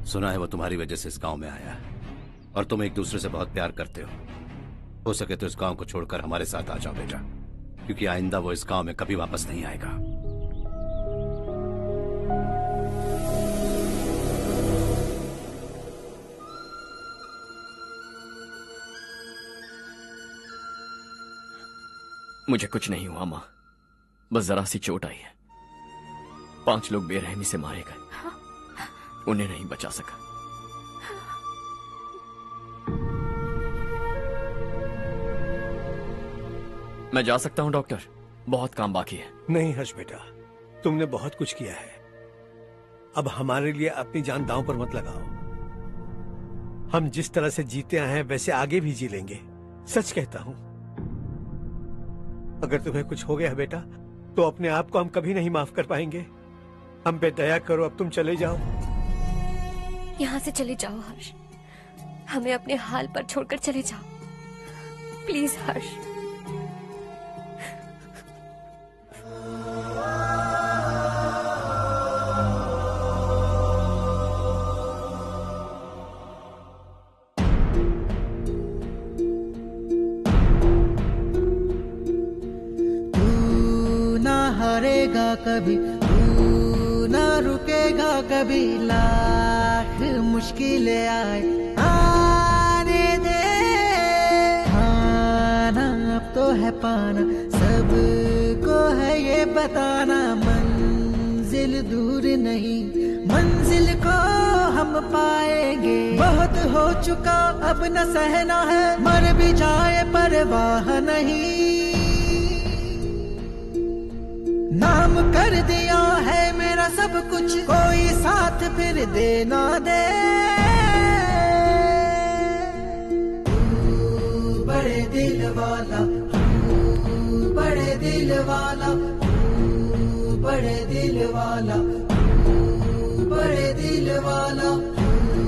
सुना है वो तुम्हारी वजह से इस गांव में आया है और तुम एक दूसरे से बहुत प्यार करते हो सके तो इस गांव को छोड़कर हमारे साथ आ जाओ बेटा, क्योंकि आइंदा वो इस गांव में कभी वापस नहीं आएगा। मुझे कुछ नहीं हुआ माँ, बस जरा सी चोट आई है। 5 लोग बेरहमी से मारे गए, उन्हें नहीं बचा सका। मैं जा सकता हूं डॉक्टर, बहुत काम बाकी है। नहीं हर्ष बेटा, तुमने बहुत कुछ किया है, अब हमारे लिए अपनी जान दांव पर मत लगाओ। हम जिस तरह से जीते आए हैं वैसे आगे भी जी लेंगे, सच कहता हूं। अगर तुम्हें कुछ हो गया बेटा तो अपने आप को हम कभी नहीं माफ कर पाएंगे। हम पे दया करो, अब तुम चले जाओ। यहाँ से चले जाओ हर्ष, हमें अपने हाल पर छोड़कर चले जाओ, प्लीज हर्ष। हारेगा कभी, तू ना रुकेगा कभी, लाख मुश्किलें आए आने दे। खाना अब तो है पाना, सबको है ये बताना, मंजिल दूर नहीं, मंजिल को हम पाएंगे। बहुत हो चुका अब न सहना है, मर भी जाए परवाह नहीं। नाम कर दिया है मेरा सब कुछ, कोई साथ फिर दे ना दे। तू बड़े दिल वाला, तू बड़े दिल वाला, तू बड़े दिल वाला, तू बड़े दिल वाला, तू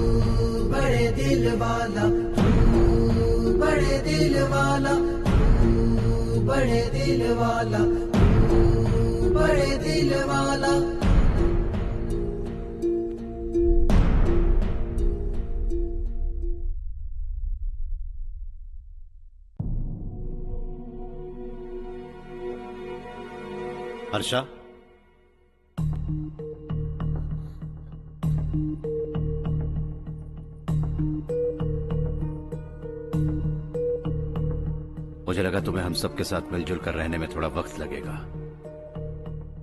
बड़े दिल वाला, तू बड़े दिल वाला, तू बड़े दिल वाला, बड़े दिल वाला। हर्षा, मुझे लगा तुम्हें हम सबके साथ मिलजुल कर रहने में थोड़ा वक्त लगेगा,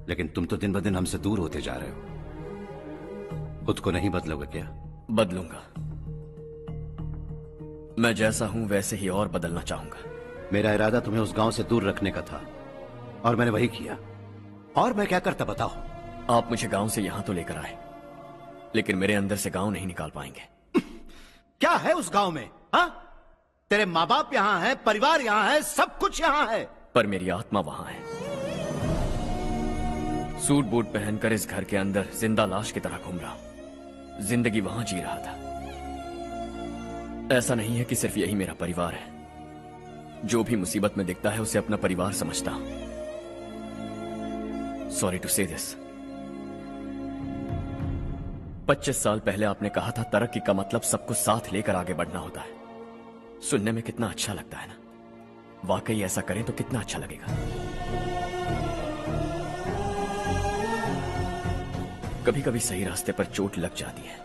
लेकिन तुम तो दिन ब दिन हमसे दूर होते जा रहे हो। खुद को नहीं बदलोगे क्या? बदलूंगा। मैं जैसा हूं वैसे ही और बदलना चाहूंगा। मेरा इरादा तुम्हें उस गांव से दूर रखने का था और मैंने वही किया। और मैं क्या करता बताओ? आप मुझे गांव से यहां तो लेकर आए, लेकिन मेरे अंदर से गांव नहीं निकाल पाएंगे। क्या है उस गांव में? हाँ, तेरे माँ बाप यहां है, परिवार यहां है, सब कुछ यहां है, पर मेरी आत्मा वहां है। सूट बूट पहनकर इस घर के अंदर जिंदा लाश की तरह घूम रहा हूं। जिंदगी वहां जी रहा था। ऐसा नहीं है कि सिर्फ यही मेरा परिवार है। जो भी मुसीबत में दिखता है उसे अपना परिवार समझता हूं। सॉरी टू से दिस। 25 साल पहले आपने कहा था तरक्की का मतलब सबको साथ लेकर आगे बढ़ना होता है। सुनने में कितना अच्छा लगता है ना? वाकई ऐसा करें तो कितना अच्छा लगेगा। कभी कभी सही रास्ते पर चोट लग जाती है,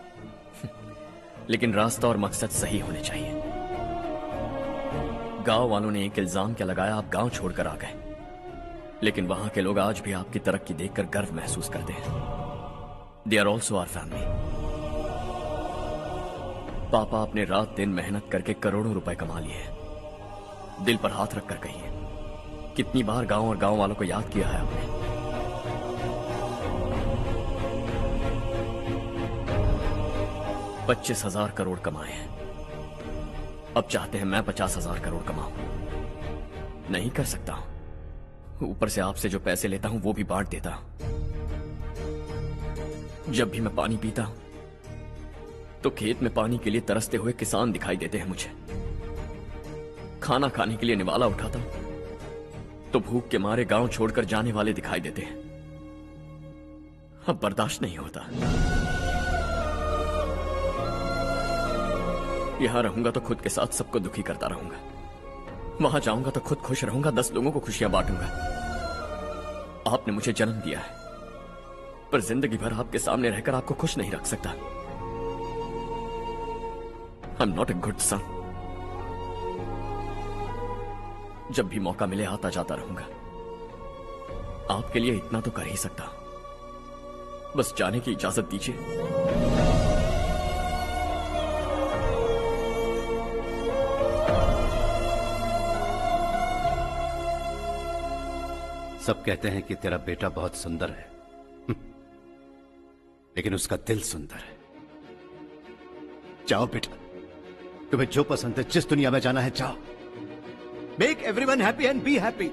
लेकिन रास्ता और मकसद सही होने चाहिए। गांव वालों ने एक इल्जाम क्या लगाया, आप गांव छोड़कर आ गए, लेकिन वहां के लोग आज भी आपकी तरक्की देखकर गर्व महसूस करते हैं। They are also our family. पापा आपने रात दिन मेहनत करके करोड़ों रुपए कमा लिए हैं। दिल पर हाथ रखकर कहिए, कितनी बार गांव और गांव वालों को याद किया है आपने? $25,000 करोड़ कमाए हैं। अब चाहते हैं मैं 50,000 करोड़ कमाऊं। नहीं कर सकता हूं। ऊपर से आपसे जो पैसे लेता हूं वो भी बांट देता हूं। जब भी मैं पानी पीता हूं तो खेत में पानी के लिए तरसते हुए किसान दिखाई देते हैं मुझे। खाना खाने के लिए निवाला उठाता हूं तो भूख के मारे गांव छोड़कर जाने वाले दिखाई देते हैं। अब बर्दाश्त नहीं होता। यहां रहूंगा तो खुद के साथ सबको दुखी करता रहूंगा। वहां जाऊंगा तो खुद खुश रहूंगा, 10 लोगों को खुशियां बांटूंगा। आपने मुझे जन्म दिया है, पर जिंदगी भर आपके सामने रहकर आपको खुश नहीं रख सकता। I am not a good son. जब भी मौका मिले आता जाता रहूंगा। आपके लिए इतना तो कर ही सकता हूं। बस जाने की इजाजत दीजिए। सब कहते हैं कि तेरा बेटा बहुत सुंदर है, लेकिन उसका दिल सुंदर है। जाओ बेटा, तुम्हें जो पसंद है, जिस दुनिया में जाना है जाओ। Make everyone happy and be happy.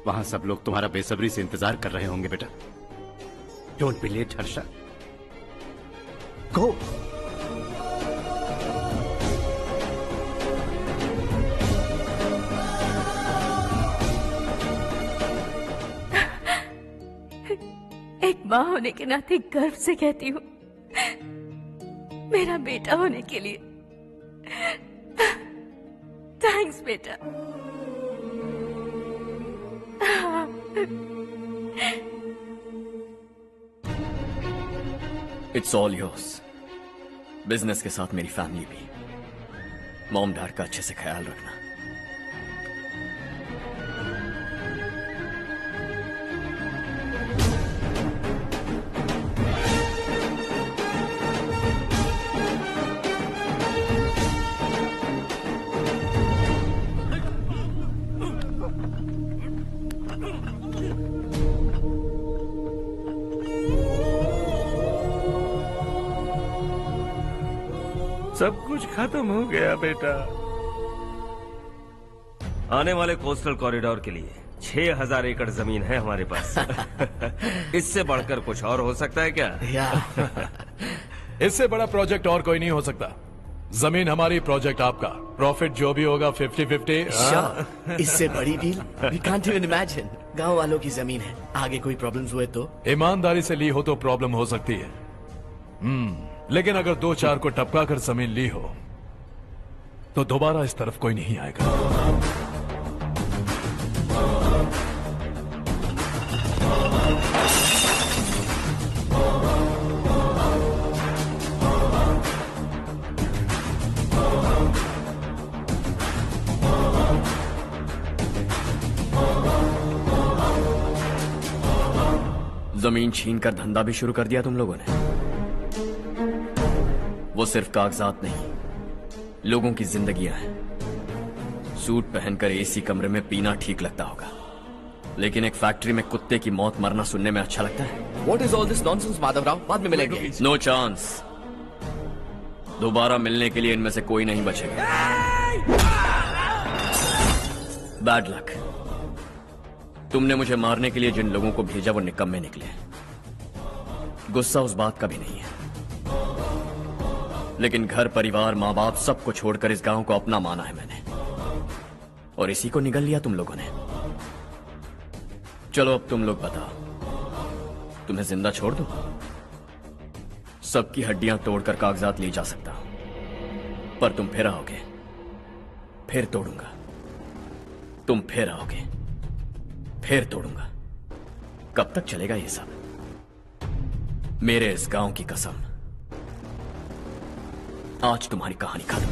वहां सब लोग तुम्हारा बेसब्री से इंतजार कर रहे होंगे बेटा। डोंट बी लेट हर्षा, गो। एक माँ होने के नाते गर्व से कहती हूँ, मेरा बेटा होने के लिए थैंक्स बेटा। It's all yours. बिजनेस के साथ मेरी फैमिली भी। मॉम डैड का अच्छे से ख्याल रखना। सब कुछ खत्म हो गया बेटा। आने वाले कोस्टल कॉरिडोर के लिए 6000 एकड़ जमीन है हमारे पास। इससे बढ़कर कुछ और हो सकता है क्या? इससे बड़ा प्रोजेक्ट और कोई नहीं हो सकता। जमीन हमारी, प्रोजेक्ट आपका। प्रॉफिट जो भी होगा 50-50। इससे बड़ी deal we can't even imagine. गांव वालों की जमीन है, आगे कोई प्रॉब्लम्स हुए तो? ईमानदारी से ली हो तो प्रॉब्लम हो सकती है, लेकिन अगर 2-4 को टपका कर जमीन ली हो तो दोबारा इस तरफ कोई नहीं आएगा। जमीन छीन कर धंधा भी शुरू कर दिया तुम लोगों ने। वो सिर्फ कागजात नहीं, लोगों की जिंदगियां हैं। सूट पहनकर एसी कमरे में पीना ठीक लगता होगा, लेकिन एक फैक्ट्री में कुत्ते की मौत मरना सुनने में अच्छा लगता है। What is all this nonsense, Madhavrao? बाद में मिलेंगे। No chance. दोबारा मिलने के लिए इनमें से कोई नहीं बचेगा। Bad luck. तुमने मुझे मारने के लिए जिन लोगों को भेजा वो निकम्मे निकले। गुस्सा उस बात का भी नहीं है, लेकिन घर परिवार माँ बाप सबको छोड़कर इस गांव को अपना माना है मैंने, और इसी को निगल लिया तुम लोगों ने। चलो अब तुम लोग बताओ, तुम्हें जिंदा छोड़ दूं? सबकी हड्डियां तोड़कर कागजात ले जा सकता हूं, पर तुम फिर आओगे, फिर तोड़ूंगा। तुम फिर आओगे, फिर तोड़ूंगा। कब तक चलेगा ये सब? मेरे इस गांव की कसम, आज तुम्हारी कहानी खत्म।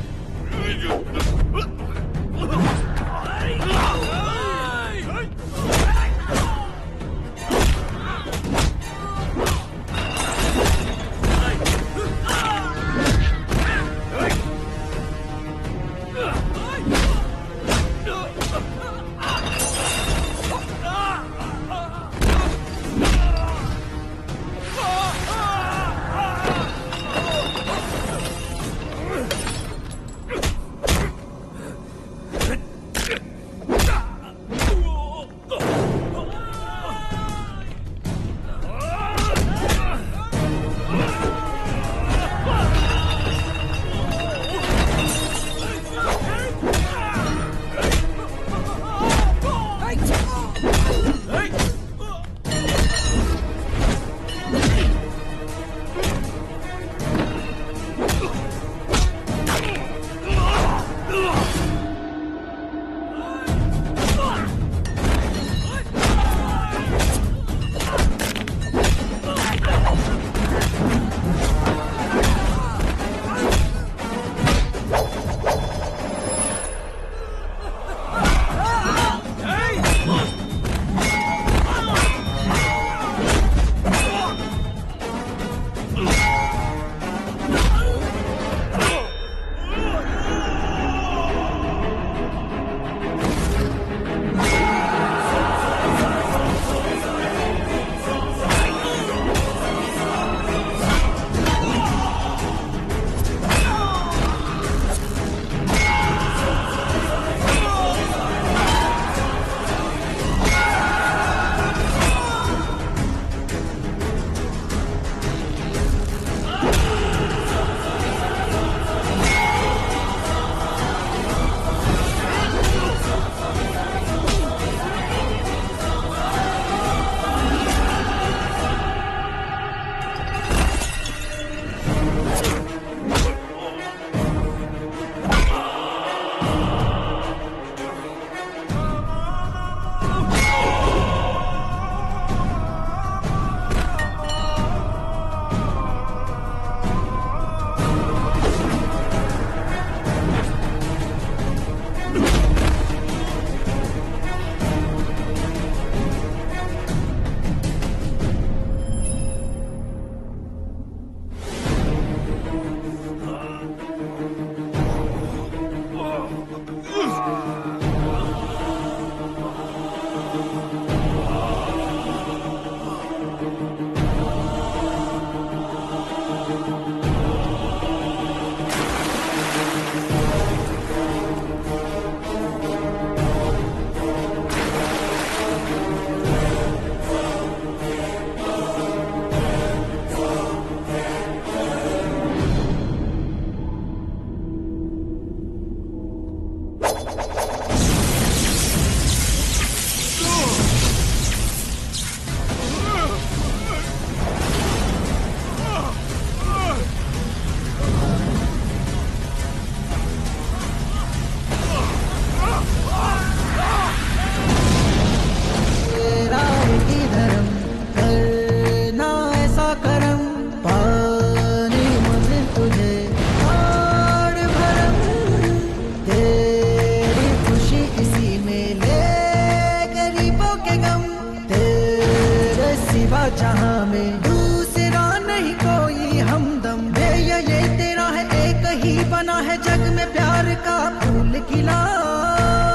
सिवा जहां में, दूसरा नहीं कोई हमदम। ये तेरा है, एक ही बना है जग में प्यार का फूल खिला।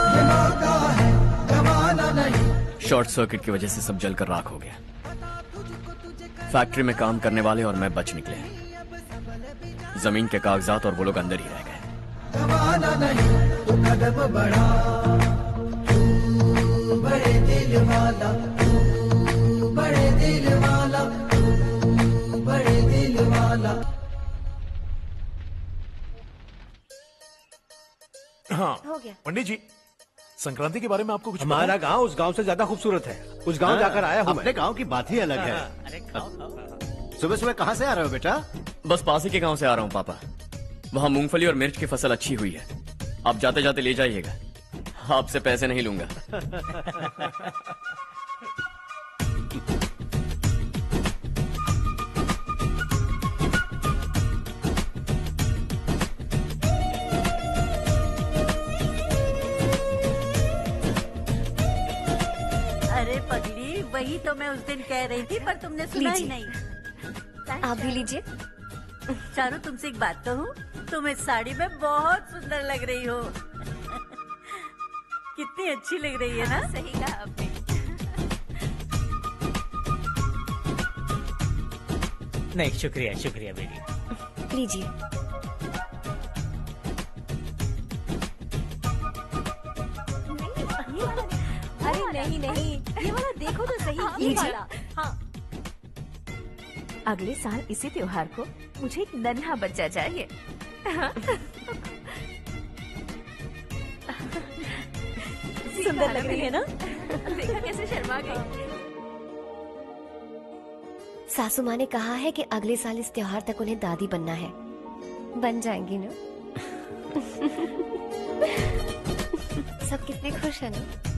ये मौका है गवाना नहीं। शॉर्ट सर्किट की वजह से सब जलकर राख हो गया। फैक्ट्री में काम करने वाले और मैं बच निकले। जमीन के कागजात और वो लोग अंदर ही रह गए। गवाना नहीं, तू कदम बढ़ा, तू बड़े दिल वाला, तू बड़े दिल वाला, तू बड़े दिल वाला। हाँ हो गया। पंडित जी, संक्रांति के बारे में आपको कुछ हमारा गांव उस गांव से ज्यादा खूबसूरत है। उस गांव जाकर आया हूँ मैं। अपने गांव की बात ही अलग है। सुबह सुबह कहाँ से आ रहे हो बेटा? बस पास ही के गांव से आ रहा हूँ पापा। वहाँ मूंगफली और मिर्च की फसल अच्छी हुई है। आप जाते जाते ले जाइएगा। आपसे पैसे नहीं लूंगा। अरे पगली, वही तो मैं उस दिन कह रही थी, पर तुमने सुना ही नहीं। आप भी लीजिए। चारू, तुमसे एक बात कहूँ, तुम इस साड़ी में बहुत सुंदर लग रही हो। कितनी अच्छी लग रही है ना? सही कहा आपने। नहीं, शुक्रिया शुक्रिया बेटी। लीजिए। अरे नहीं नहीं, ये वाला देखो तो सही, ये लीजिए। वाला। हाँ। अगले साल इसी त्योहार को मुझे एक नन्हा बच्चा चाहिए। सुंदर लग रही है ना? देखा कैसे शर्मा गई। सासू माँ ने कहा है कि अगले साल इस त्योहार तक उन्हें दादी बनना है। बन जाएंगी ना? सब कितने खुश है ना?